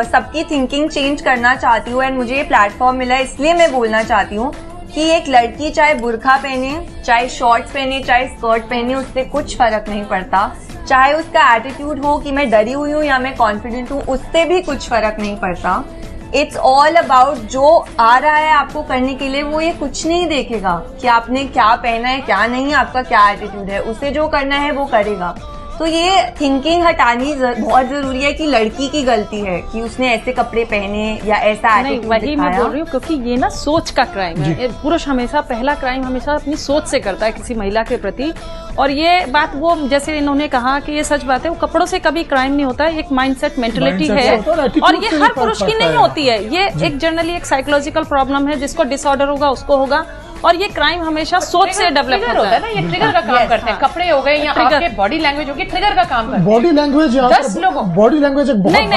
सबकी थिंकिंग चेंज करना चाहती हूँ, एंड मुझे ये प्लेटफॉर्म मिला इसलिए मैं बोलना चाहती हूँ कि एक लड़की चाहे बुर्का पहने, चाहे शॉर्ट्स पहने, चाहे स्कर्ट पहने, उससे कुछ फर्क नहीं पड़ता। चाहे उसका एटीट्यूड हो कि मैं डरी हुई हूँ या मैं कॉन्फिडेंट हूँ, उससे भी कुछ फर्क नहीं पड़ता। इट्स ऑल अबाउट जो आ रहा है आपको करने के लिए, वो ये कुछ नहीं देखेगा कि आपने क्या पहना है क्या नहीं, आपका क्या एटीट्यूड है, उसे जो करना है वो करेगा। तो ये थिंकिंग हटानी बहुत जरूरी है कि लड़की की गलती है कि उसने ऐसे कपड़े पहने या ऐसा एटीट्यूड दिखाया। वही मैं बोल रही हूँ, क्योंकि ये ना सोच का क्राइम है। पुरुष हमेशा पहला क्राइम हमेशा अपनी सोच से करता है किसी महिला के प्रति, और ये बात वो जैसे इन्होंने कहा कि ये सच बात है, वो कपड़ों से कभी क्राइम नहीं होता है, एक माइंडसेट मेंटेलिटी है और ये हर पुरुष की नहीं होती है, ये एक जनरली एक साइकोलॉजिकल प्रॉब्लम है, जिसको डिसऑर्डर होगा उसको होगा। और ये क्राइम हमेशा सोच से डेवलप होता है ना, ये ट्रिगर का काम करते हैं, कपड़े हो गए या आपके बॉडी लैंग्वेज होगी, ट्रिगर का काम करते हैं। बॉडी लैंग्वेज 10 लोगों बॉडी लैंग्वेज नहीं,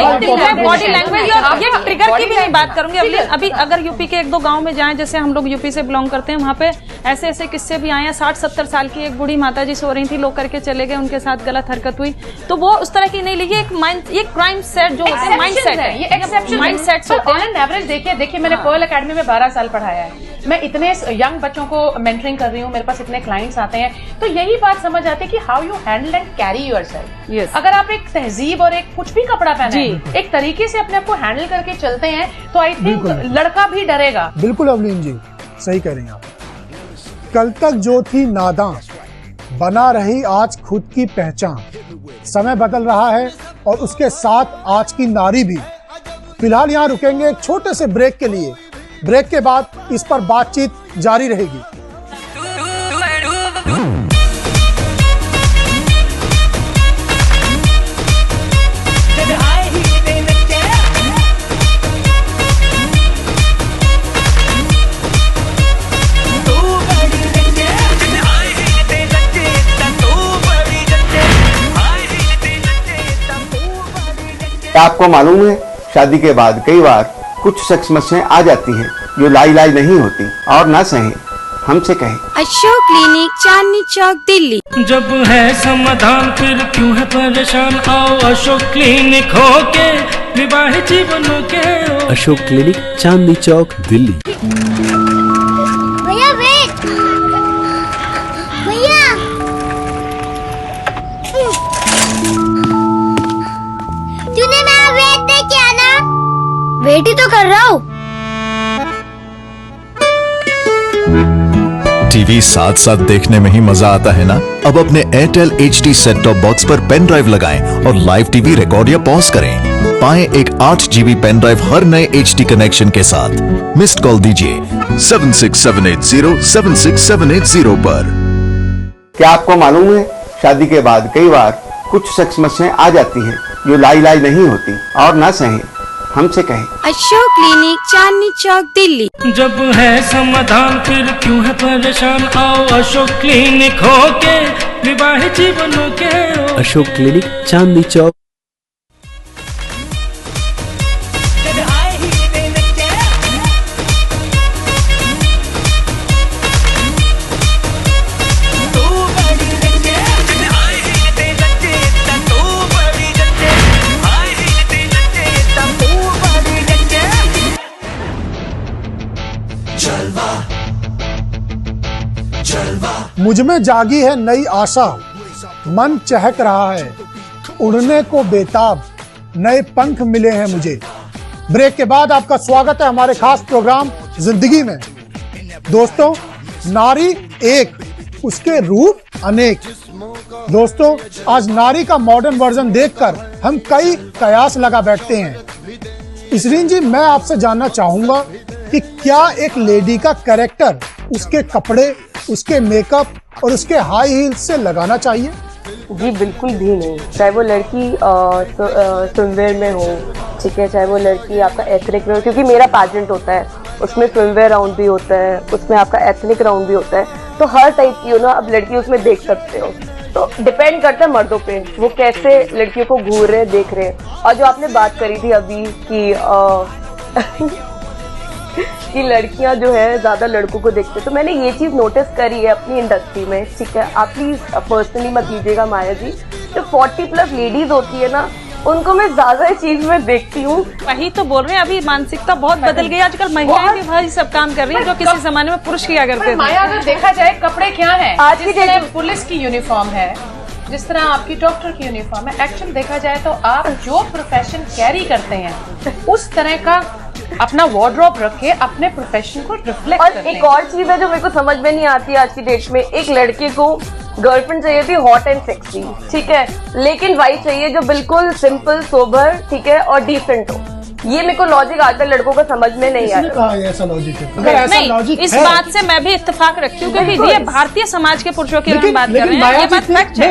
बॉडी लैंग्वेज ये ट्रिगर की भी नहीं बात करूंगी। अभी अगर यूपी के 1-2 गांव में जाएं, जैसे हम लोग यूपी से बिलोंग करते हैं, वहाँ पे ऐसे ऐसे किस्से भी आए हैं। 60-70 साल की एक बूढ़ी माता जी सो रही थी, लोग करके चले गए, उनके साथ गलत हरकत हुई, तो वो उस तरह की नहीं ली। ये क्राइम सेट जो होते हैं, माइंड सेट है, ये एक्सेप्शन माइंड सेट होते हैं। ऑन एवरेज देखिए मैंने पर्ल एकेडमी में 12 साल पढ़ाया है, मैं इतने यंग बच्चों को मेंटरिंग कर रही हूँ, मेरे पास इतने क्लाइंट्स आते हैं, तो यही बात समझ आती है कि how you handle and carry yourself. अगर आप एक तहजीब और एक कुछ भी कपड़ा पहने, एक तरीके से अपने आप को हैंडल करके चलते हैं, तो आई थिंक लड़का भी डरेगा। बिल्कुल अवलीन जी, सही कह रही हैं आप। कल तक जो थी नादां, बना रही आज खुद की पहचान। समय बदल रहा है और उसके साथ आज की नारी भी। फिलहाल यहाँ रुकेंगे एक छोटे से ब्रेक के लिए। ब्रेक के बाद इस पर बातचीत जारी रहेगी। आपको मालूम है, शादी के बाद कई बार कुछ सेक्स समस्याएं आ जाती हैं जो लाइलाज नहीं होती, और ना सहे हमसे कहें। अशोक क्लिनिक, चांदनी चौक, दिल्ली। जब है समाधान फिर क्यों है परेशान, आओ अशोक क्लिनिक होके विवाहित जीवनों के। अशोक क्लिनिक, चांदनी चौक, दिल्ली। भैया वेट, भैया तूने मेरा वेट नहीं किया ना? वेट ही तो कर रहा हूँ। टीवी साथ साथ देखने में ही मजा आता है ना? अब अपने Airtel HD set top box पर पेन ड्राइव लगाएं और लाइव टीवी रिकॉर्ड या पॉज करें। पाएं एक 8 GB पेन ड्राइव हर नए HD कनेक्शन के साथ। मिस्ड कॉल दीजिए 7678076780 पर। क्या आपको मालूम है, शादी के बाद कई बार कुछ सेक्स समस्याएं आ जाती हैं जो लाइलाज नहीं होती, और ना सहे हमसे कहें। अशोक क्लिनिक, चांदनी चौक, दिल्ली। जब है समाधान फिर क्यों है परेशान, आओ अशोक क्लिनिक होके विवाहित जीवनों के। अशोक क्लिनिक, चांदनी चौक। मुझ में जागी है नई आशा, मन चहक रहा है, उड़ने को बेताब, नए पंख मिले हैं मुझे। ब्रेक के बाद आपका स्वागत है हमारे खास प्रोग्राम जिंदगी में। दोस्तों, नारी एक, उसके रूप अनेक। दोस्तों, आज नारी का मॉडर्न वर्जन देखकर हम कई कयास लगा बैठते हैं। इसरीन जी, मैं आपसे जानना चाहूंगा कि क्या एक लेडी का कैरेक्टर उसके कपड़े, उसके मेकअप और उसके हाई हील्स से लगाना चाहिए? जी बिल्कुल भी नहीं। चाहे वो लड़की स्विमवेयर में हो, ठीक है, चाहे वो लड़की आपका एथनिक में हो, क्योंकि मेरा पैजेंट होता है, उसमें स्विमवेयर राउंड भी होता है, उसमें आपका एथनिक राउंड भी होता है, तो हर टाइप की हो ना अब लड़की उसमें देख सकते हो। तो डिपेंड करता है मर्दों पे, वो कैसे लड़कियों को घूर रहे हैं, देख रहे हैं। और जो आपने बात करी थी अभी कि लड़कियां जो है ज्यादा लड़कों को देखते, तो मैंने ये चीज नोटिस करी है अपनी इंडस्ट्री में, ठीक है, आप प्लीज पर्सनली मत लीजिएगा माया जी, जो 40+ लेडीज होती है ना, उनको मैं ज्यादा चीज में देखती हूँ। वही तो बोल रहे हैं, अभी मानसिकता बहुत बदल गई, आजकल महिलाएं भी भाई सब काम कर रही हैं जो किसी जमाने में पुरुष किया करते थे। माया, अगर देखा जाए कपड़े क्या है, आज की तरह पुलिस की यूनिफॉर्म है, जिस तरह आपकी डॉक्टर की यूनिफॉर्म है, एक्चुअल देखा जाए तो आप जो प्रोफेशन कैरी करते हैं उस तरह का अपना वार्डरोब रखे, अपने प्रोफेशन को रिफ्लेक्ट और एक और चीज है जो मेरे को समझ में नहीं आती आज की डेट में, एक लड़के को गर्लफ्रेंड चाहिए थी हॉट एंड सेक्सी, ठीक है, लेकिन वाइफ चाहिए जो बिल्कुल सिंपल, सोबर, ठीक है, और डिसेंट हो। ये मेरे को लॉजिक आजकल लड़कों को समझ में नहीं किसने कहा ये ऐसा लॉजिक है? अगर ऐसा नहीं, लॉजिक इस है, बात से मैं भी इत्तेफाक रखती हूँ क्योंकि ये भारतीय समाज के पुरुषों की हम बात कर रहे हैं, ये बात फैक्ट है।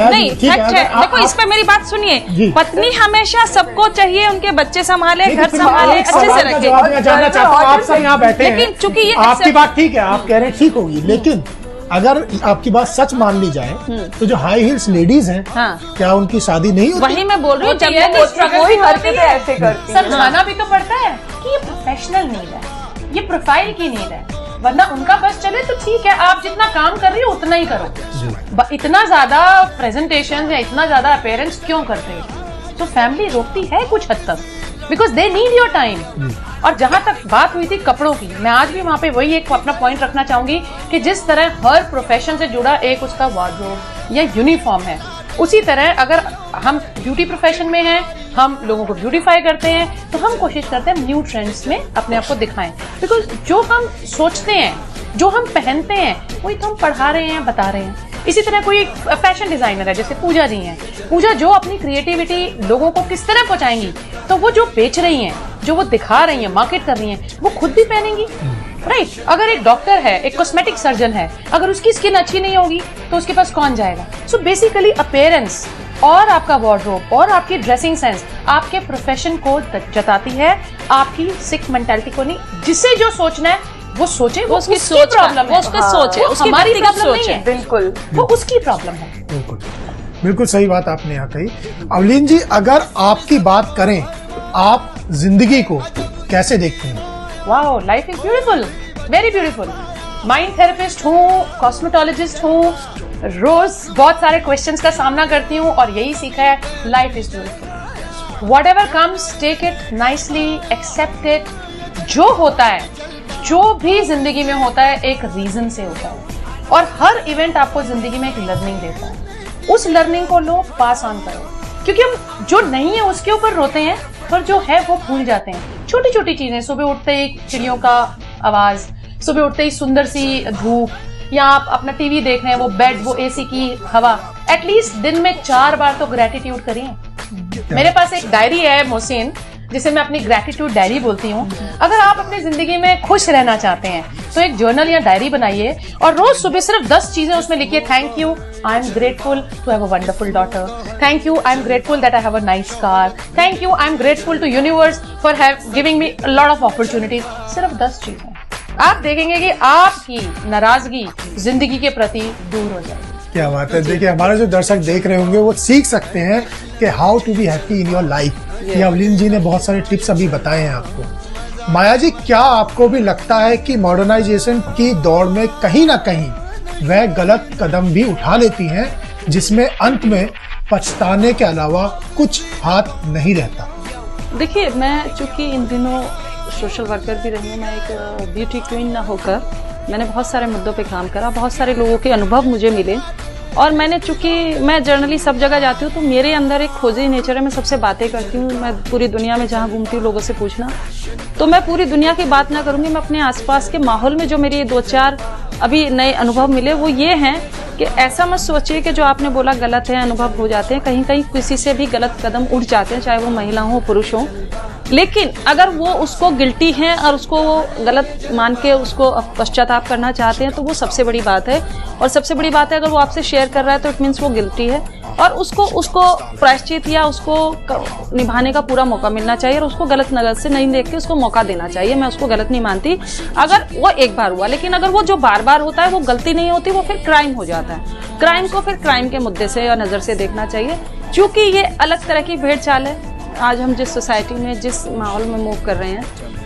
नहीं, फैक्ट है। देखो, इस पे मेरी बात सुनिए, पत्नी हमेशा सबको चाहिए उनके बच्चे संभाले, घर संभाले, अच्छे से रखे। जानना चाहता हूँ, आप सब यहाँ बैठे हैं, लेकिन चूंकि ये आपकी बात ठीक है, आप कह रहे हैं ठीक होगी, लेकिन अगर आपकी बात सच मान ली जाए तो जो हाई हील्स लेडीज हैं, क्या उनकी शादी नहीं होती? वही मैं बोल रही हूँ, जब वही हरकतें ऐसे करती हैं। समझाना भी तो पड़ता है कि ये प्रोफेशनल नीड है, ये प्रोफाइल की नीड है, वरना उनका बस चले तो ठीक है, आप जितना काम कर रही हो उतना ही करो। इतना ज्यादा प्रेजेंटेशन या इतना ज्यादा अपीयरेंस क्यों करते हैं? तो फैमिली रोकती है कुछ हद तक, because they need your time. और जहां तक बात हुई थी कपड़ों की, मैं आज भी वहां पे वही एक अपना पॉइंट रखना चाहूंगी कि जिस तरह हर प्रोफेशन से जुड़ा एक उसका वार्डरोब या यूनिफॉर्म है, उसी तरह अगर हम ब्यूटी प्रोफेशन में हैं, हम लोगों को ब्यूटीफाई करते हैं, तो हम कोशिश करते हैं न्यू ट्रेंड्स में अपने आप को दिखाएं। बिकॉज जो हम सोचते हैं, जो हम पहनते हैं, वही तो हम पढ़ा रहे हैं, बता रहे हैं। इसी तरह कोई फैशन डिजाइनर है, जैसे पूजा जी हैं, पूजा जो अपनी क्रिएटिविटी लोगों को किस तरह पहुंचाएंगी, तो वो जो बेच रही हैं, जो वो दिखा रही हैं, मार्केट कर रही हैं, वो खुद भी पहनेंगी, राइट? अगर एक डॉक्टर है, एक कॉस्मेटिक सर्जन है, अगर उसकी स्किन अच्छी नहीं होगी तो उसके पास कौन जाएगा? सो बेसिकली अपीयरेंस और आपका वार्डरोब और आपकी ड्रेसिंग सेंस आपके प्रोफेशन को जताती है, आपकी सिक मेंटालिटी को नहीं। जिसे जो सोचना है वो सोचे, वो उसकी सोच प्रॉब्लम है, उसकी सोच है, उसकी हमारी व्यक्तिगत प्रॉब्लम नहीं सोच है, है। बिल्कुल वो उसकी प्रॉब्लम है। बिल्कुल सही बात आपने यहाँ कही। अवलीन जी, अगर आपकी बात करें, आप जिंदगी को कैसे देखते हैं? Wow, life is beautiful, very beautiful. Mind therapist हूँ, कॉस्मेटोलॉजिस्ट हूँ, रोज बहुत सारे क्वेश्चंस का सामना करती हूँ और यही सीखा है, life is beautiful. Whatever comes, take it nicely, accept it. जो होता है, जो भी जिंदगी में होता है, एक रीजन से होता है, और हर इवेंट आपको जिंदगी में एक लर्निंग देता है। उस लर्निंग को लो, पास ऑन करो, क्योंकि हम जो नहीं है उसके ऊपर रोते हैं, पर जो है वो भूल जाते हैं। छोटी छोटी चीजें, सुबह उठते ही चिड़ियों का आवाज, सुबह उठते ही सुंदर सी धूप, या आप अपना टीवी देख रहे हैं, वो बेड, वो एसी की हवा, एटलीस्ट दिन में 4 बार तो ग्रेटिट्यूड करिए। मेरे पास एक डायरी है मोहसिन, जिसे मैं अपनी ग्रेटिट्यूड डायरी बोलती हूँ। अगर आप अपनी जिंदगी में खुश रहना चाहते हैं तो एक जर्नल या डायरी बनाइए और रोज सुबह सिर्फ 10 चीजें उसमें लिखिए। Thank you, I am grateful to have a wonderful daughter. Thank you, I am grateful that I have a nice car. Thank you, I am grateful to universe for giving me a lot of opportunities. सिर्फ 10 चीजें, आप देखेंगे कि आपकी नाराजगी जिंदगी के प्रति दूर हो जाएगी। क्या बात है। देखिए, हमारे जो दर्शक देख रहे होंगे वो सीख सकते हैं कि how to be happy in your life. ये अवलीन जी ने बहुत सारे टिप्स अभी बताए हैं आपको। माया जी, क्या आपको भी लगता है कि मॉडर्नाइजेशन की दौड़ में कहीं ना कहीं वह गलत कदम भी उठा लेती हैं, जिसमें अंत में पछताने के अलावा कुछ हाथ नहीं रहता? देखिए, मैं चूंकि इन दिनों सोशल वर्कर भी रही हूँ, मैं एक ब्यूटी क्वीन ना होकर मैंने बहुत सारे मुद्दों पे काम करा, बहुत सारे लोगों के अनुभव मुझे मिले, और मैंने चूंकि मैं जर्नली सब जगह जाती हूँ तो मेरे अंदर एक खोजी नेचर है, मैं सबसे बातें करती हूँ। मैं पूरी दुनिया में जहाँ घूमती हूँ लोगों से पूछना, तो मैं पूरी दुनिया की बात ना करूँगी, मैं अपने आसपास के माहौल में जो मेरे 2-4 अभी नए अनुभव मिले वो ये हैं कि ऐसा मत सोचिए कि जो आपने बोला गलत है, अनुभव हो जाते हैं, कहीं कहीं किसी से भी गलत कदम उठ जाते हैं, चाहे वो महिला हो पुरुष हो। लेकिन अगर वो उसको गिल्टी हैं और उसको गलत मान के उसको पश्चाताप करना चाहते हैं तो वो सबसे बड़ी बात है। और सबसे बड़ी बात है, अगर वो आपसे शेयर कर रहा है तो इट मीन्स वो गिल्टी है, और उसको प्रायश्चित या उसको निभाने का पूरा मौका मिलना चाहिए, और उसको गलत नजर से नहीं देख के उसको मौका देना चाहिए। मैं उसको गलत नहीं मानती अगर वो एक बार हुआ, लेकिन अगर वो जो बार बार होता है वो गलती नहीं होती, वो फिर क्राइम हो जाता है। क्राइम को फिर क्राइम के मुद्दे से या नजर से देखना चाहिए, क्योंकि ये अलग तरह की भेड़ चाल है। आज हम जिस सोसाइटी में, जिस माहौल में मूव कर रहे हैं,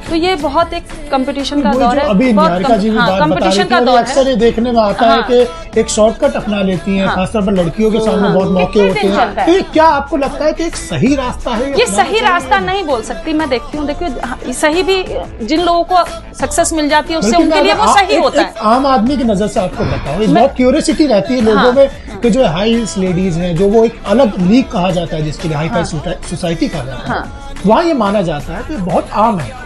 तो ये बहुत एक कंपटीशन का दौर है। अभी निहारिका जी भी बात बता रही थी, और अक्सर ये देखने में आता है कि एक शॉर्टकट अपना लेती हैं, खासतौर पर लड़कियों के सामने बहुत मौके होते हैं। तो ये क्या आपको लगता है कि एक सही रास्ता है? ये सही रास्ता नहीं बोल सकती, मैं देखती हूँ। देखिए, सही भी जिन लोगों को सक्सेस मिल जाती है उससे उनके लिए वो सही होता है। आम आदमी की नजर से आपको बताओ, बहुत क्यूरियोसिटी रहती है लोगों में कि जो हाई हील्स लेडीज हैं, जो वो एक अलग लीग कहा जाता है, जिसके लिए हाई फाई सोसाइटी कहा जाता है, वहाँ ये माना जाता है कि बहुत आम है।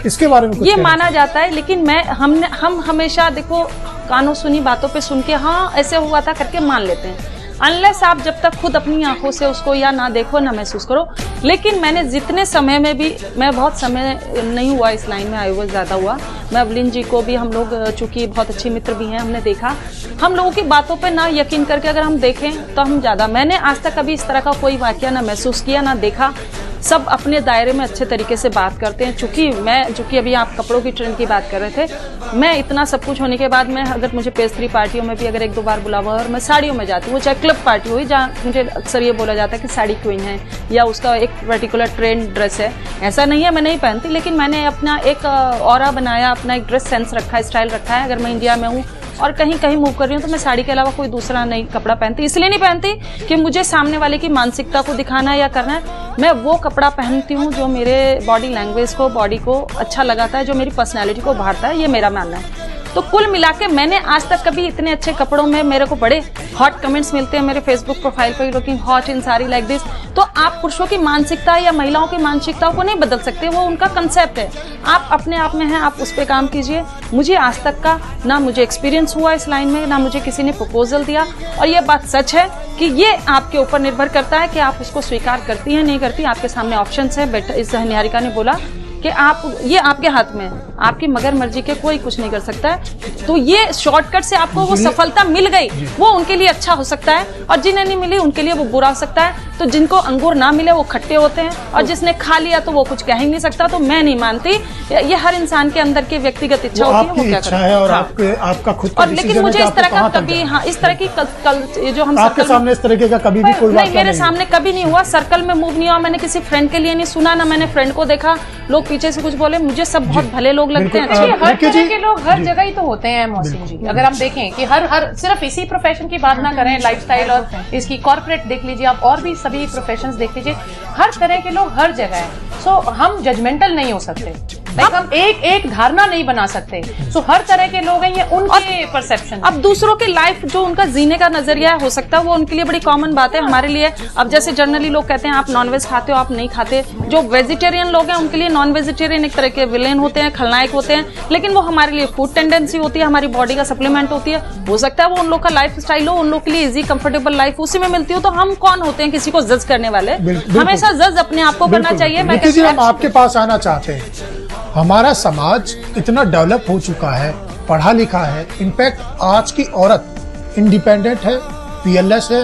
इसके बारे में कुछ ये माना जाता है, लेकिन हम हमेशा देखो कानों सुनी बातों पे सुन के हाँ ऐसे हुआ था करके मान लेते हैं। अनलेस आप जब तक खुद अपनी आंखों से उसको या ना देखो ना महसूस करो। लेकिन मैंने जितने समय में भी, मैं बहुत समय नहीं हुआ इस लाइन में, आई वो ज़्यादा हुआ। मैं अवलिन जी को भी, हम लोग चूंकि बहुत अच्छे मित्र भी हैं, हमने देखा, हम लोगों की बातों पे ना यकीन करके अगर हम देखें तो हम ज़्यादा, मैंने आज तक कभी इस तरह का कोई वाकया ना महसूस किया ना देखा। सब अपने दायरे में अच्छे तरीके से बात करते हैं। चूंकि अभी आप कपड़ों की ट्रेंड की बात कर रहे थे, मैं इतना सब कुछ होने के बाद मैं अगर मुझे पेस्ट्री पार्टियों में भी अगर 1-2 बार बुलावा और मैं साड़ियों में जाती हूँ, चाहे क्लब पार्टी हुई जहाँ मुझे अक्सर ये बोला जाता है कि साड़ी क्वीन है या उसका एक पर्टिकुलर ट्रेंड ड्रेस है। ऐसा नहीं है मैं नहीं पहनती, लेकिन मैंने अपना एक ऑरा बनाया, अपना एक ड्रेस सेंस रखा है, स्टाइल रखा है। अगर मैं इंडिया में हूँ और कहीं मूव कर रही हूँ तो मैं साड़ी के अलावा कोई दूसरा नहीं कपड़ा पहनती। इसलिए नहीं पहनती कि मुझे सामने वाले की मानसिकता को दिखाना है या करना है। मैं वो कपड़ा पहनती हूँ जो मेरे बॉडी लैंग्वेज को, बॉडी को अच्छा लगाता है, जो मेरी पर्सनैलिटी को उभारता है, ये मेरा मानना है। तो कुल मिला के मैंने आज तक कभी इतने अच्छे कपड़ों में, मेरे को बड़े हॉट कमेंट्स मिलते हैं मेरे फेसबुक प्रोफाइल पर, looking hot in sari like this. तो आप पुरुषों की मानसिकता या महिलाओं की मानसिकताओं को नहीं बदल सकते, वो उनका कंसेप्ट है। आप अपने आप में हैं, आप उस पर काम कीजिए। मुझे आज तक का ना मुझे एक्सपीरियंस हुआ इस लाइन में, ना मुझे किसी ने प्रपोजल दिया। और ये बात सच है कि ये आपके ऊपर निर्भर करता है कि आप उसको स्वीकार करती हैं नहीं करती। आपके सामने ऑप्शंस है। बेटा, इस निहारिका ने बोला कि आप, ये आपके हाथ में है, आपकी मगर मर्जी के कोई कुछ नहीं कर सकता है। तो ये शॉर्टकट से आपको वो सफलता मिल गई, वो उनके लिए अच्छा हो सकता है, और जिन्हें नहीं मिली उनके लिए वो बुरा हो सकता है। तो जिनको अंगूर ना मिले वो खट्टे होते हैं, और जिसने खा लिया तो वो कुछ कह ही नहीं सकता। तो मैं नहीं मानती, ये हर इंसान के अंदर की व्यक्तिगत इच्छा होती है, वो क्या करे। और आपका खुद का और लेकिन मुझे इस तरह का कभी, हाँ, इस तरह की जो हम आपके सामने इस तरह का कभी भी कोई नहीं, मेरे सामने कभी नहीं हुआ। सर्कल में मूव नहीं हुआ, मैंने किसी फ्रेंड के लिए नहीं सुना, ना मैंने फ्रेंड को देखा लोग पीछे से कुछ बोले। मुझे सब बहुत भले लोग लगते हैं। हर तरह के लोग हर जगह ही तो होते हैं मौसिम जी। अगर हम देखें कि हर सिर्फ इसी प्रोफेशन की बात ना करें, लाइफस्टाइल और इसकी कॉर्पोरेट देख लीजिए आप, और भी सभी प्रोफेशंस देख लीजिए, हर तरह के लोग हर जगह है। सो हम जजमेंटल नहीं हो सकते, हम एक धारणा नहीं बना सकते। सो हर तरह के लोग हैं, ये उनके परसेप्शन। अब दूसरों की लाइफ जो उनका जीने का नजरिया हो सकता है, वो उनके लिए बड़ी कॉमन बात है। हमारे लिए अब जैसे जनरली लोग कहते हैं आप नॉनवेज खाते हो, आप नहीं खाते। जो वेजिटेरियन लोग हैं उनके लिए नॉन वेजिटेरियन एक तरह के विलेन होते हैं, खलनायक होते हैं। लेकिन वो हमारे लिए फूड टेंडेंसी होती है, हमारी बॉडी का सप्लीमेंट होती है। हो सकता है वो उन लोग का लाइफ स्टाइल हो, उन लोग के लिए इजी कंफर्टेबल लाइफ उसी में मिलती हो। तो हम कौन होते हैं किसी को जज करने वाले? हमेशा जज अपने आप को करना चाहिए। मैं हम आपके पास आना चाहते हैं। हमारा समाज इतना डेवलप हो चुका है, पढ़ा लिखा है, इनफैक्ट आज की औरत इंडिपेंडेंट है, पीएलएस है,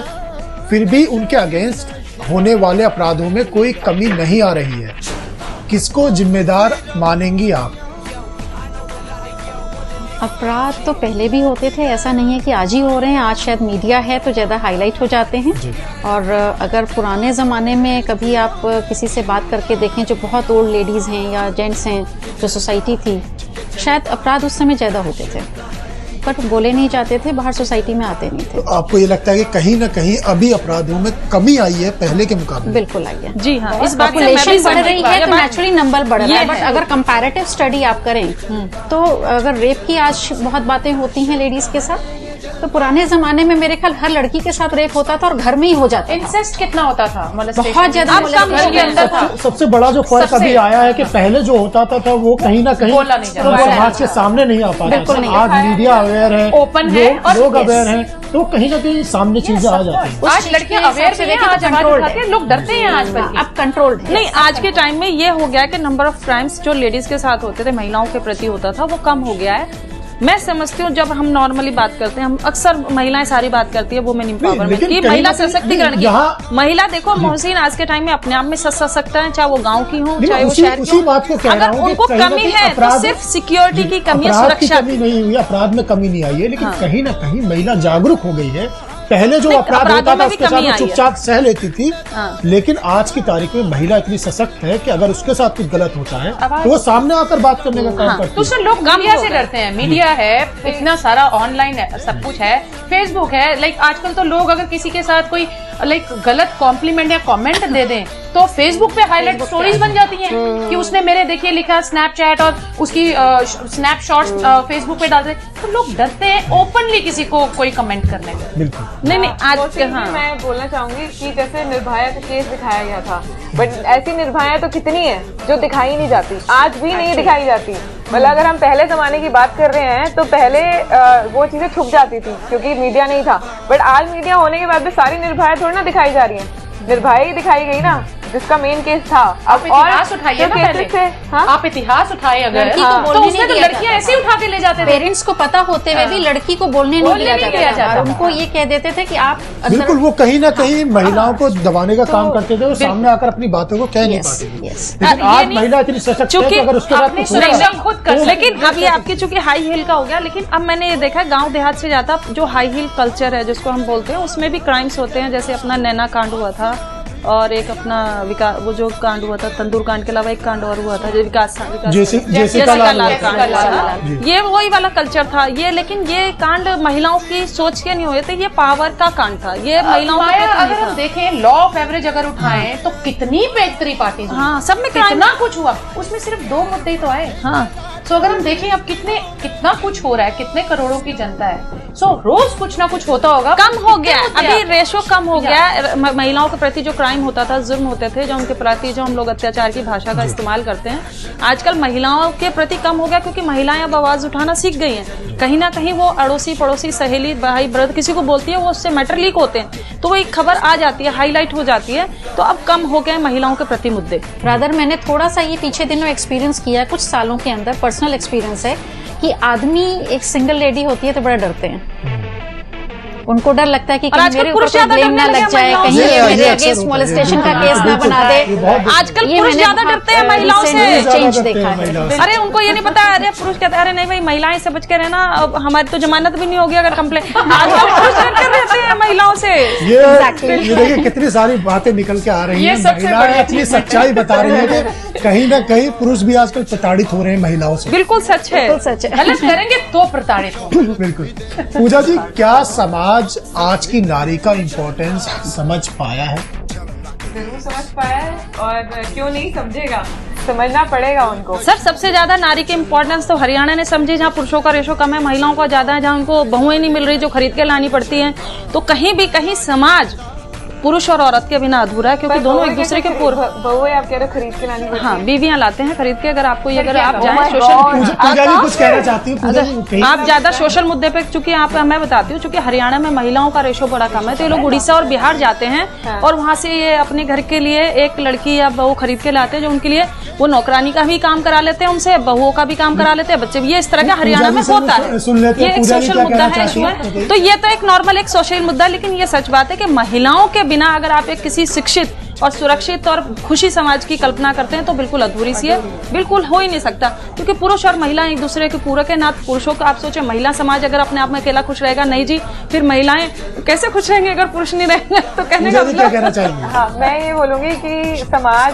फिर भी उनके अगेंस्ट होने वाले अपराधों में कोई कमी नहीं आ रही है। किसको जिम्मेदार मानेंगी आप? अपराध तो पहले भी होते थे, ऐसा नहीं है कि आज ही हो रहे हैं। आज शायद मीडिया है तो ज़्यादा हाईलाइट हो जाते हैं। और अगर पुराने ज़माने में कभी आप किसी से बात करके देखें जो बहुत ओल्ड लेडीज़ हैं या जेंट्स हैं, जो सोसाइटी थी, शायद अपराध उस समय ज़्यादा होते थे, पर बोले नहीं जाते थे, बाहर सोसाइटी में आते नहीं थे। तो आपको ये लगता है कि कहीं ना कहीं अभी अपराधों में कमी आई है पहले के मुकाबले? बिल्कुल आई है जी हाँ। इस बात पॉपुलेशन बढ़ रही है तो नेचुरली नंबर बढ़ रहा है। बट अगर कंपैरेटिव स्टडी आप करें तो अगर रेप की आज बहुत बातें होती हैं लेडीज के साथ, तो पुराने जमाने में मेरे ख्याल हर लड़की के साथ रेप होता था और घर में ही हो जाता था। इंसेस्ट कितना होता था? बहुत ज्यादा। सबसे बड़ा जो फर्क अभी आया है कि पहले जो होता था वो कहीं ना कहीं समाज के सामने नहीं आ पाता था। आज मीडिया अवेयर है, ओपन है, लोग अवेयर हैं, तो कहीं ना कहीं सामने चीजें आ जाती हैं। आज लड़कियां अवेयर भी हैं, आज आवाज उठाती हैं, लोग डरते हैं आज। अब कंट्रोल्ड नहीं, आज के टाइम में ये हो गया कि नंबर ऑफ क्राइम्स जो लेडीज के साथ होते थे, महिलाओं के प्रति होता था, वो कम हो गया है। मैं समझती हूँ जब हम नॉर्मली बात करते हैं, हम अक्सर महिलाएं सारी बात करती है वुमेन एम्पावरमेंट की, महिला सशक्तिकरण की। महिला देखो मोहसिन आज के टाइम में अपने आप में सशक्त है, चाहे वो गांव की हो चाहे वो शहर की हो। अगर उनको कमी है तो सिर्फ सिक्योरिटी की कमी है, सुरक्षा की कमी नहीं हुई, अपराध में कमी नहीं आई है, लेकिन कहीं ना कहीं महिला जागरूक हो गई है। पहले जो अपराध होता था उसके साथ चुपचाप सह लेती थी, लेकिन आज की तारीख में महिला इतनी सशक्त है कि अगर उसके साथ कुछ गलत होता है तो वो सामने आकर बात करने का काम करती है। तो लोग मीडिया से डरते हैं। मीडिया है, इतना सारा ऑनलाइन है, सब कुछ है, फेसबुक है। लाइक आजकल तो लोग अगर किसी के साथ कोई गलत कॉम्प्लीमेंट या कमेंट दे दें तो फेसबुक पे हाईलाइट स्टोरीज बन जाती हैं कि उसने मेरे देखिए लिखा स्नैपचैट और उसकी स्नैपशॉट्स फेसबुक पे डाल दे। तो लोग डरते हैं ओपनली किसी को कोई कमेंट करने का। बिल्कुल नहीं आज मैं बोलना चाहूंगी कि जैसे निर्भया का केस दिखाया गया था, बट ऐसी निर्भया तो कितनी है जो दिखाई नहीं जाती, आज भी नहीं दिखाई जाती। मतलब अगर हम पहले जमाने की बात कर रहे हैं तो पहले वो चीजें छुप जाती थी क्योंकि मीडिया नहीं था, बट आज मीडिया होने के बाद भी सारी निर्भया थोड़ी ना दिखाई जा रही है, निर्भया ही दिखाई गई ना, जिसका मेन केस था। आप इतिहास उठाइए ना पहले, आप इतिहास उठाए अगर लड़की को बोलने नहीं दिया लड़कियां ऐसे उठा के ले जाते थे, पेरेंट्स को पता होते हुए भी लड़की को बोलने नहीं दिया जाता, और उनको ये कह देते थे कि आप बिल्कुल वो कहीं ना कहीं महिलाओं को दबाने का काम करते थे, वो सामने आकर अपनी बातों को कह नहीं पाते थे। लेकिन आज महिला इतनी सशक्त है कि अगर उसके बाद खुद कर, लेकिन अब ये आपकी चूंकि हाई हील का हो गया, लेकिन अब मैंने ये देखा गांव देहात से ज्यादा जो हाई हील कल्चर है जिसको हम बोलते हैं उसमें भी क्राइम्स होते हैं, जैसे अपना नैना कांड हुआ था और एक अपना वो जो कांड हुआ था तंदूर कांड के अलावा एक कांड और हुआ था जो जेसिका लाल कांड, ये वही वाला कल्चर था ये। लेकिन ये कांड महिलाओं की सोच के नहीं हुए थे, ये पावर का कांड था, ये महिलाओं का। अगर हम देखें लॉ ऑफ एवरेज अगर उठाएं तो कितनी पेचतरी पार्टी, हाँ सब में कितना कुछ हुआ, उसमें सिर्फ 2 मुद्दे तो आए। हाँ सो अगर हम देखें अब कितना कुछ हो रहा है, कितने करोड़ों की जनता है, सो रोज कुछ ना कुछ होता होगा। कम हो गया, अभी रेशो कम हो गया महिलाओं के प्रति, जो क्राइम होता था, जुर्म होते थे, जो उनके प्रति जो हम लोग अत्याचार की भाषा का इस्तेमाल करते हैं, आजकल महिलाओं के प्रति कम हो गया क्योंकि महिलाएं अब आवाज उठाना सीख गई हैं। कहीं ना कहीं वो अड़ोसी पड़ोसी सहेली भाई ब्रदर किसी को बोलती है, वो उससे मैटर लीक होते हैं, तो वो एक खबर आ जाती है, हाईलाइट हो जाती है, तो अब कम हो गए महिलाओं के प्रति मुद्दे। रादर मैंने थोड़ा सा ये पीछे दिनों एक्सपीरियंस किया, कुछ सालों के अंदर पर्सनल एक्सपीरियंस है कि आदमी एक सिंगल लेडी होती है तो बड़ा डरते हैं, उनको डर लगता है कि कहीं मेरे ऊपर कोई ब्लेम ना लग जाए, कहीं ये मेरे अगेंस्ट मोलेस्टेशन का केस ना बना दे। आजकल पुरुष ज्यादा डरते हैं महिलाओं से, चेंज देखा है। अरे उनको ये नहीं पता, अरे पुरुष कहते हैं अरे नहीं भाई महिलाएं से बच के रहना, हमारी तो जमानत भी नहीं होगी अगर कंप्लेंट। आजकल पुरुष डरते रहते हैं महिलाओं से। ये देखिए कितनी सारी बातें निकल के आ रही है, महिलाएं अपनी सच्चाई बता रही है कि कहीं ना कहीं पुरुष भी आजकल प्रताड़ित हो रहे हैं महिलाओं से। बिल्कुल सच है, गलत करेंगे तो प्रताड़ित हो। बिल्कुल। पूजा जी, क्या समाज आज की नारी का इम्पोर्टेंस समझ पाया है? जरूर समझ पाया है, और क्यों नहीं समझेगा, समझना पड़ेगा उनको। सर सबसे ज्यादा नारी की इम्पोर्टेंस तो हरियाणा ने समझी, जहाँ पुरुषों का रेशो कम है, महिलाओं का ज्यादा है, जहाँ उनको बहुएं नहीं मिल रही जो खरीद के लानी पड़ती हैं, तो कहीं भी कहीं समाज पुरुष और औरत के बिना अधूरा है, क्योंकि दोनों एक दूसरे के पूर्व। बहुएं आप कह रहे हो खरीद के लानी पड़ती है? हाँ बीवियां लाते हैं खरीद के। अगर आपको ये अगर आप जाए कुछ कहना चाहती हूँ, आप ज्यादा सोशल मुद्दे पे, चूंकि आप मैं बताती हूँ, चूंकि हरियाणा में महिलाओं का रेशो बड़ा कम है, तो ये लोग उड़ीसा और बिहार जाते हैं और वहाँ से ये अपने घर के लिए एक लड़की या बहू खरीद के लाते हैं, जो उनके लिए वो नौकरानी का भी काम करा लेते हैं, उनसे बहुओं का भी काम करा लेते हैं, बच्चे भी। ये इस तरह का हरियाणा में होता है, ये एक सोशल मुद्दा है, इशू है। तो ये तो एक नॉर्मल एक सोशल मुद्दा है, लेकिन ये सच बात है कि महिलाओं के बिना अगर आप एक किसी शिक्षित और सुरक्षित और खुशी समाज की कल्पना करते हैं तो बिल्कुल अधूरी सी है, बिल्कुल हो ही नहीं सकता, क्योंकि पुरुष और महिला एक दूसरे के पूरक है। ना पुरुषों का आप सोचे महिला समाज अगर अपने आप में अकेला खुश रहेगा, नहीं जी, फिर महिलाएं कैसे खुश रहेंगे अगर पुरुष नहीं रहेंगे? तो कहने का क्या कहना चाहिए? हाँ, मैं ये बोलूंगी कि समाज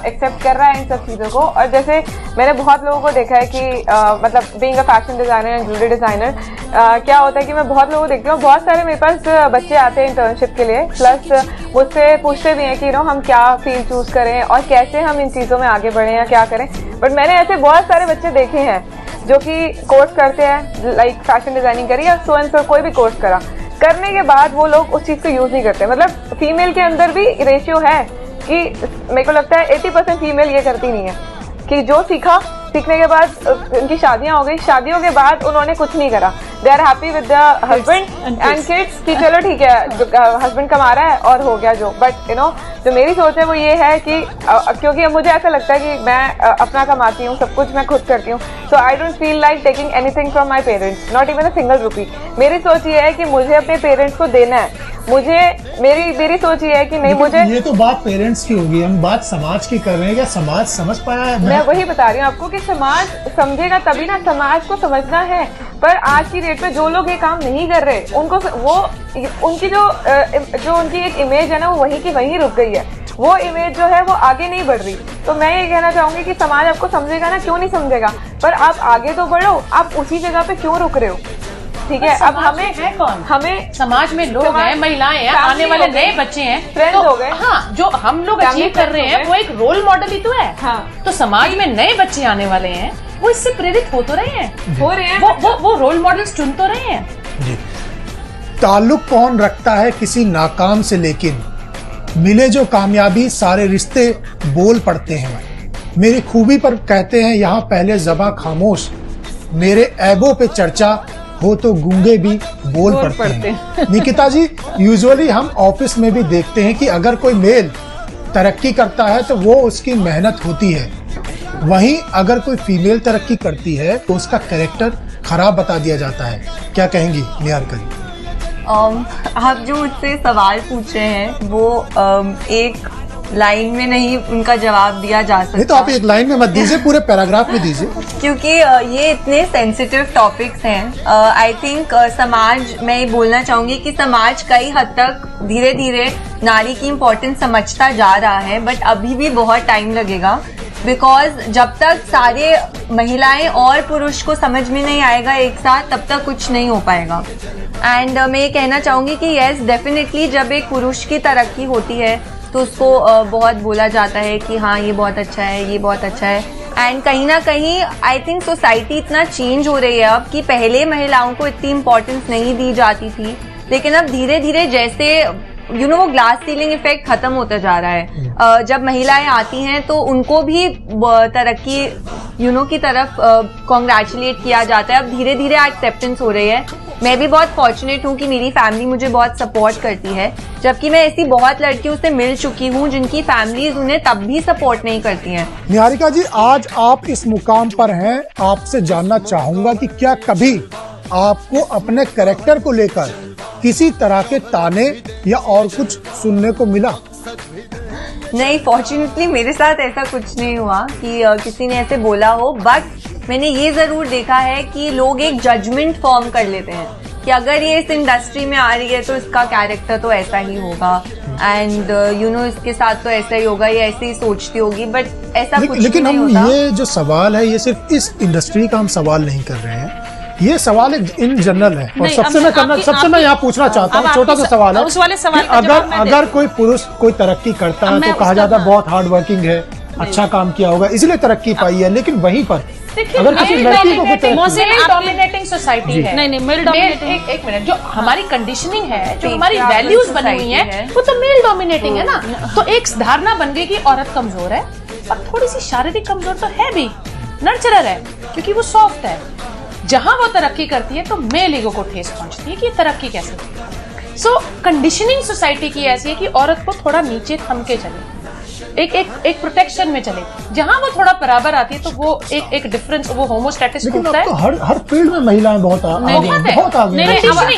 एक्सेप्ट कर रहा है इन सब चीजों को, और जैसे मैंने बहुत लोगों को देखा है कि मतलब being a fashion designer and jewellery designer, क्या होता है कि मैं बहुत लोगों को देखती हूँ, बहुत सारे मेरे पास बच्चे आते हैं इंटर्नशिप के लिए, प्लस मुझसे पूछते भी हैं कि हम क्या फील्ड चूज करें और कैसे हम इन चीजों में आगे बढ़े या क्या करें। बट मैंने ऐसे बहुत सारे बच्चे देखे हैं जो कि कोर्स करते हैं, लाइक फैशन डिजाइनिंग करी या सो एंड सो कोई भी कोर्स करा, करने के बाद वो लोग उस चीज को यूज नहीं करते। मतलब फीमेल के अंदर भी रेशियो है कि मेरे को लगता है 80% फीमेल ये करती नहीं है कि जो सीखने के बाद उनकी शादियां हो गई, शादियों के बाद उन्होंने कुछ नहीं करा, they are happy with the husband and kids कि चलो ठीक है हस्बैंड कमा रहा है और हो गया जो। बट जो मेरी सोच है वो ये है कि क्योंकि मुझे ऐसा लगता है कि मैं अपना कमाती हूँ, सब कुछ मैं खुद करती हूँ, so I don't feel like taking anything from my parents, not even a single rupee. मेरी सोच ये है कि मुझे अपने पेरेंट्स को देना है, मुझे मेरी सोच ये है कि नहीं मुझे। ये तो बात पेरेंट्स की होगी, हम बात समाज की कर रहे हैं, क्या समाज समझ पाया है? मैं वही बता रही हूँ आपको कि समाज समझेगा तभी ना, समाज को समझना है। पर आज की डेट में जो लोग ये काम नहीं कर रहे, उनको वो उनकी जो उनकी एक इमेज है ना, वो वहीं की वहीं रुक गई है, वो इमेज जो है वो आगे नहीं बढ़ रही। तो मैं ये कहना चाहूंगी कि समाज आपको समझेगा ना, क्यों नहीं समझेगा, पर आप आगे तो बढ़ो, आप उसी जगह पे क्यों रुक रहे हो? ठीक है, अब हमें है कौन, हमें समाज में लोग हैं, महिलाएं हैं, आने वाले नए बच्चे हैं, फ्रेंड्स हो गए। हाँ, जो हम लोग अचीव कर रहे हैं वो एक रोल मॉडल ही तो है। हाँ, तो समाज में नए बच्चे आने वाले हैं, वो इससे प्रेरित हो तो रहे हैं, वो रोल मॉडल्स चुन तो रहे हैं। जी। ताल्लुक कौन रखता है किसी नाकाम से, लेकिन मिले जो कामयाबी सारे रिश्ते बोल पड़ते हैं। मेरी खूबी पर कहते हैं यहाँ पहले जबां खामोश, मेरे ऐबों पे चर्चा हो तो गूंगे भी बोल पड़ते हैं। निकिता जी, यूजुअली हम ऑफिस में भी देखते हैं कि अगर कोई मेल तरक्की करता है तो वो उसकी मेहनत होती है, वहीं अगर कोई फीमेल तरक्की करती है तो उसका कैरेक्टर खराब बता दिया जाता है। क्या कहेंगी निहारिका जी? आप जो मुझसे सवाल पूछ रहे हैं वो एक लाइन में नहीं उनका जवाब दिया जा सकता। नहीं तो आप एक लाइन में मत दीजिए, पूरे पैराग्राफ में दीजिए, क्योंकि ये इतने सेंसिटिव टॉपिक्स हैं। आई थिंक समाज, मैं ये बोलना चाहूंगी कि समाज कई हद तक धीरे धीरे नारी की इम्पोर्टेंस समझता जा रहा है, बट अभी भी बहुत टाइम लगेगा, बिकॉज जब तक सारे महिलाएं और पुरुष को समझ में नहीं आएगा एक साथ, तब तक कुछ नहीं हो पाएगा। एंड मैं ये कहना चाहूंगी कि यस, डेफिनेटली जब एक पुरुष की तरक्की होती है तो उसको बहुत बोला जाता है कि हाँ ये बहुत अच्छा है, ये बहुत अच्छा है। एंड कहीं ना कहीं आई थिंक सोसाइटी इतना चेंज हो रही है अब कि पहले महिलाओं को इतनी इम्पोर्टेंस नहीं दी जाती थी, लेकिन अब धीरे धीरे जैसे वो ग्लास सीलिंग इफेक्ट खत्म होता जा रहा है। जब महिलाएं आती हैं तो उनको भी तरक्की की तरफ कॉन्ग्रेचुलेट किया जाता है। अब धीरे धीरे एक्सेप्टेंस हो रही है। मैं भी बहुत फॉर्चुनेट हूँ कि मेरी फैमिली मुझे बहुत सपोर्ट करती है, जबकि मैं ऐसी बहुत लड़कियों से मिल चुकी हूँ जिनकी फैमिलीज उन्हें तब भी सपोर्ट नहीं करती हैं। निहारिका जी, आज आप इस मुकाम पर हैं, आपसे जानना चाहूंगा कि क्या कभी आपको अपने कैरेक्टर को लेकर किसी तरह के ताने या और कुछ सुनने को मिला? नहीं, फॉर्चुनेटली मेरे साथ ऐसा कुछ नहीं हुआ कि किसी ने ऐसे बोला हो, बट मैंने ये जरूर देखा है कि लोग एक जजमेंट फॉर्म कर लेते हैं कि अगर ये इस इंडस्ट्री में आ रही है तो इसका कैरेक्टर तो ऐसा ही होगा, एंड इसके साथ तो ऐसा ही होगा, ये ऐसे ही सोचती होगी, बट ऐसा कुछ लेकिन नहीं हम होता। ये जो सवाल है, ये सिर्फ इस इंडस्ट्री का हम सवाल नहीं कर रहे हैं, ये सवाल इन जनरल है। और सबसे मैं यहाँ पूछना चाहता हूँ, छोटा सा सवाल है, उस वाले सवाल कि अगर कोई पुरुष कोई तरक्की करता है तो कहा जाता है बहुत हार्ड वर्किंग है, अच्छा काम किया होगा इसलिए तरक्की पाई है, लेकिन वहीं पर अगर किसी लड़की को डोमिनेटिंग सोसाइटी है, नहीं मेल डोमिनेटिंग, एक मिनट, जो हमारी कंडीशनिंग है, जो हमारी वैल्यूज बनी हुई है, वो तो मेल डोमिनेटिंग है ना। तो एक धारणा बन गई कि औरत कमजोर है, और थोड़ी सी शारीरिक कमजोर तो है भी, नर्चरर है क्योंकि वो सॉफ्ट है। जहां वो तरक्की करती है तो मेल ईगो को ठेस पहुंचती है कि तरक्की कैसे होती। सो कंडीशनिंग सोसाइटी की ऐसी है कि औरत को थोड़ा नीचे थम के चले, एक प्रोटेक्शन में चले। जहां वो थोड़ा बराबर आती है तो वो एक डिफरेंस, वो होमोस्टैटिस टूटता है। तो हर फील्ड में महिलाएं बहुत आगे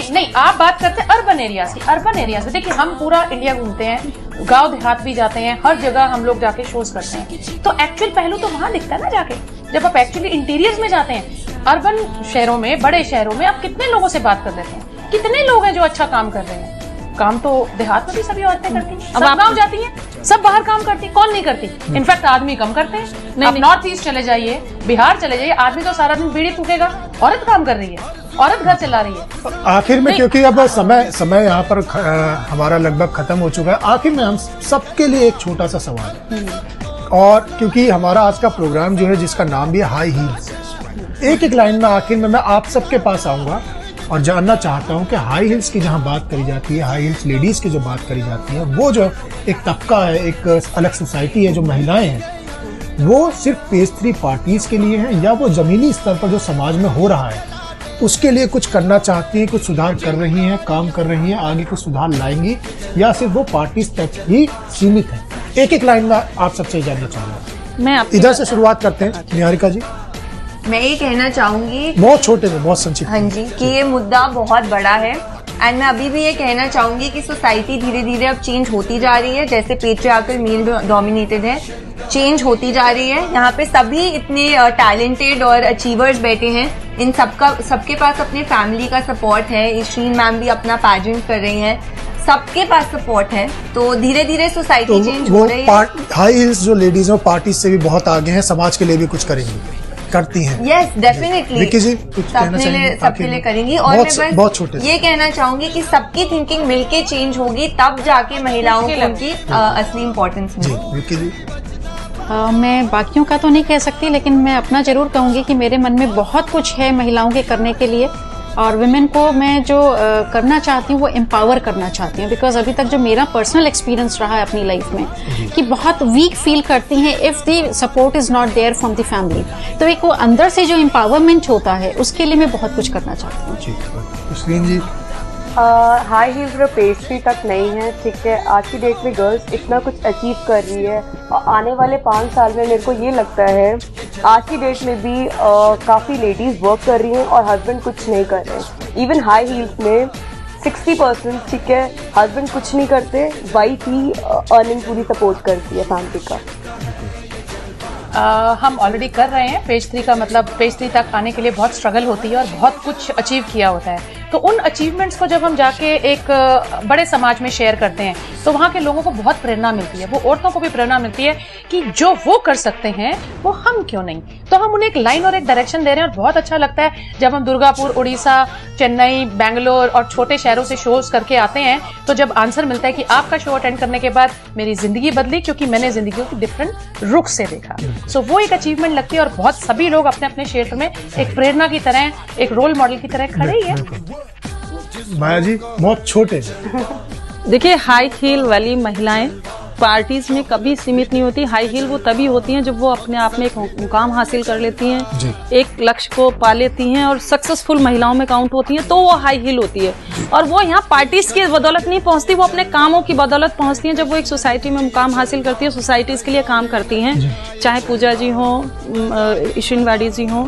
नहीं, आप बात करते हैं अर्बन एरियाज की। अर्बन एरियाज में देखिए, हम पूरा इंडिया घूमते हैं, गांव देहात भी जाते हैं, हर जगह हम लोग जाके शोज करते हैं, तो एक्चुअल पहलू तो वहां दिखता है ना जाके। जब आप एक्चुअली इंटीरियर्स में जाते हैं, अर्बन शहरों में, बड़े शहरों में, आप कितने लोगों से बात कर लेते हैं, कितने लोग हैं जो अच्छा काम कर रहे हैं। काम तो देहात में भी सभी औरतें करती हैं, सब गांव जाती हैं, सब बाहर काम करती हैं, कौन नहीं करती? इनफैक्ट आदमी कम करते हैं। आप नॉर्थ ईस्ट चले जाइए, बिहार चले जाइए, आदमी तो सारा दिन बीड़ी फूकेगा, औरत काम कर रही है, औरत घर चला रही है। आखिर में, क्योंकि अब समय यहाँ पर हमारा लगभग खत्म हो चुका है, आखिर में हम सबके लिए एक छोटा सा सवाल है, और क्योंकि हमारा आज का प्रोग्राम जो है जिसका नाम भी है हाई हील्स, एक लाइन में आखिर में मैं आप सबके पास आऊंगा और जानना चाहता हूं कि हाई हील्स की जहां बात करी जाती है, हाई हील्स लेडीज की जो बात करी जाती है, वो जो एक तबका है, एक अलग सोसाइटी है, जो महिलाएं हैं, वो सिर्फ पेज 3 पार्टीज के लिए है, या वो जमीनी स्तर पर जो समाज में हो रहा है उसके लिए कुछ करना चाहती हैं, कुछ सुधार कर रही हैं, काम कर रही हैं, आगे कुछ सुधार लाएंगी, या सिर्फ वो पार्टीज तक ही सीमित है? एक लाइन में आप सबसे जानना चाहूंगा। मैं इधर से शुरुआत करते हैं, निहारिका जी। मैं ये कहना चाहूंगी, बहुत छोटे में, बहुत संक्षिप्त। हाँ जी, कि ये मुद्दा बहुत बड़ा है, एंड मैं अभी भी ये कहना चाहूंगी कि सोसाइटी धीरे धीरे अब चेंज होती जा रही है। जैसे पेट्रियार्कल मेल डोमिनेटेड है, चेंज होती जा रही है। यहाँ पे सभी इतने टैलेंटेड और अचीवर्स बैठे हैं, इन सबके पास अपने फैमिली का सपोर्ट है। श्रीन मैम भी अपना पैजेंट कर रही हैं, सबके पास सपोर्ट है, तो धीरे धीरे सोसाइटी चेंज हो रही है। हाई हील्स जो लेडीज हैं पार्टी से भी बहुत आगे हैं, समाज के लिए भी कुछ करेंगी, करती हैं। यस, डेफिनेटली विक्की जी कुछ कहना चाहेंगे? सबके लिए करेंगी। और मैं बस ये कहना चाहूंगी कि सबकी थिंकिंग मिलके चेंज होगी, तब जाके महिलाओं को उनकी असली इम्पोर्टेंस मिलेगी। विक्की जी? मैं बाकियों का तो नहीं कह सकती, लेकिन मैं अपना जरूर कहूंगी कि मेरे मन में बहुत कुछ है महिलाओं के करने के लिए, और विमेन को मैं जो करना चाहती हूँ वो एम्पावर करना चाहती हूँ, बिकॉज अभी तक जो मेरा पर्सनल एक्सपीरियंस रहा है अपनी लाइफ में कि बहुत वीक फील करती हैं if the support is not there from the family. तो एक वो अंदर से जो एम्पावरमेंट होता है उसके लिए मैं बहुत कुछ करना चाहती हूँ। हाई हील्स और पेस्ट्री तक नहीं है, ठीक है। आज की डेट में गर्ल्स इतना कुछ अचीव कर रही है और आने वाले 5 साल में मेरे को ये लगता है आज की डेट में भी काफ़ी लेडीज़ वर्क कर रही हैं और हस्बैंड कुछ नहीं कर रहे हैं। इवन हाई हील्स में 60%, ठीक है, हस्बैंड कुछ नहीं करते, वाइफ ही अर्निंग पूरी सपोर्ट करती है फैमिली का। हम ऑलरेडी कर रहे हैं पेज 3 का, मतलब पेज 3 तक आने के लिए बहुत स्ट्रगल होती है और बहुत कुछ अचीव किया होता है। तो उन अचीवमेंट्स को जब हम जाके एक बड़े समाज में शेयर करते हैं तो वहाँ के लोगों को बहुत प्रेरणा मिलती है, वो औरतों को भी प्रेरणा मिलती है कि जो वो कर सकते हैं वो हम क्यों नहीं। तो हम उन्हें एक लाइन और एक डायरेक्शन दे रहे हैं और बहुत अच्छा लगता है जब हम दुर्गापुर, उड़ीसा, चेन्नई, बेंगलोर और छोटे शहरों से शोज करके आते हैं तो जब आंसर मिलता है कि आपका शो अटेंड करने के बाद मेरी जिंदगी बदली क्योंकि मैंने जिंदगी को डिफरेंट रुख से देखा। सो वो एक अचीवमेंट लगती है और बहुत सभी लोग अपने अपने क्षेत्र में एक प्रेरणा की तरह, एक रोल मॉडल की तरह खड़े ही है। माया जी बहुत छोटे। देखिए, हाई हील वाली महिलाएं पार्टीज में कभी सीमित नहीं होती। हाई हील वो तभी होती हैं जब वो अपने आप में एक मुकाम हासिल कर लेती हैं, एक लक्ष्य को पा लेती हैं और सक्सेसफुल महिलाओं में काउंट होती हैं, तो वो हाई हील होती है। और वो यहाँ पार्टीज की बदौलत नहीं पहुंचती, वो अपने कामों की बदौलत पहुंचती हैं। जब वो एक सोसाइटी में मुकाम हासिल करती है, सोसाइटीज के लिए काम करती हैं, चाहे पूजा जी हों, ईशिन वाड़ी जी हों,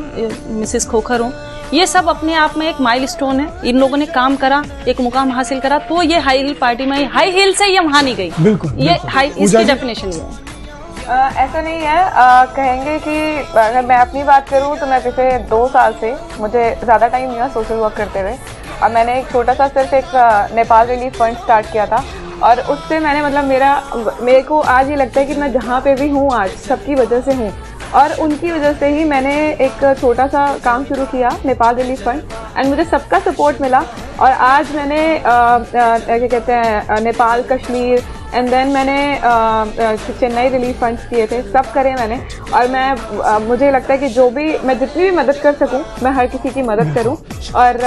मिसेस खोखर हों, ये सब अपने आप में एक माइलस्टोन है। इन लोगों ने काम करा, एक मुकाम हासिल करा, तो ये हाई हील पार्टी में, हाई हील से ये वहां नहीं गई। बिल्कुल, ये हाई, इसकी डेफिनेशन ये है। ऐसा नहीं है। कहेंगे कि अगर मैं अपनी बात करूं तो मैं पिछले 2 साल से, मुझे ज़्यादा टाइम नहीं हुआ सोशल वर्क करते हुए, और मैंने एक छोटा सा सिर्फ एक नेपाल रिलीफ फंड स्टार्ट किया था और उससे मैंने मतलब मेरे को आज ये लगता है कि मैं जहाँ पे भी हूँ आज सबकी वजह से हूँ और उनकी वजह से ही मैंने एक छोटा सा काम शुरू किया, नेपाल रिलीफ फंड, एंड मुझे सबका सपोर्ट मिला और आज मैंने क्या कहते हैं नेपाल, कश्मीर एंड देन मैंने चेन्नई रिलीफ फंड्स किए थे, सब करे मैंने। और मैं मुझे लगता है कि जो भी मैं जितनी भी मदद कर सकूं मैं हर किसी की मदद करूं और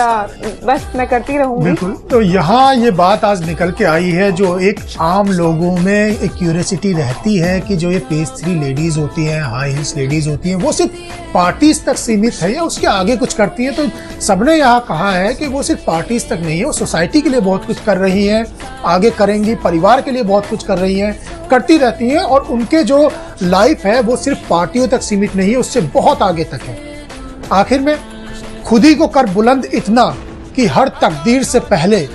बस मैं करती रहूंगी। बिल्कुल। तो यहाँ ये बात आज निकल के आई है जो एक आम लोगों में एक क्यूरियोसिटी रहती है कि जो ये पेज 3 लेडीज होती हैं, हाई हील्स लेडीज होती हैं, वो सिर्फ पार्टीज तक सीमित है या उसके आगे कुछ करती हैं। तो सबने यहाँ कहा है कि वो सिर्फ पार्टीज तक नहीं है, वो सोसाइटी के लिए बहुत कुछ कर रही हैं, आगे करेंगी, परिवार के लिए बहुत कुछ कर रही हैं, करती रहती हैं और उनके जो लाइफ है वो सिर्फ पार्टियों तक सीमित नहीं है, उससे बहुत आगे तक है। आखिर में खुद ही को कर बुलंद इतना कि हर तकदीर से पहले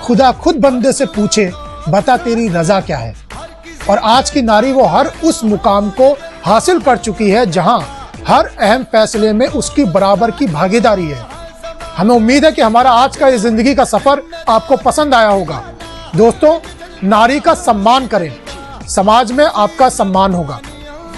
खुदा खुद बंदे से पूछे बता तेरी रजा क्या है। और आज की नारी वो हर उस मुकाम को हासिल कर चुकी है जहां हर अहम फैसले में उसकी बराबर की भागीदारी है। हमें उम्मीद है कि हमारा आज का ये जिंदगी का सफर आपको पसंद आया होगा। दोस्तों, नारी का सम्मान करें, समाज में आपका सम्मान होगा।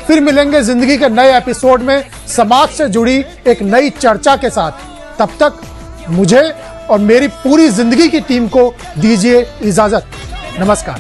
फिर मिलेंगे जिंदगी के नए एपिसोड में समाज से जुड़ी एक नई चर्चा के साथ। तब तक मुझे और मेरी पूरी जिंदगी की टीम को दीजिए इजाजत। नमस्कार।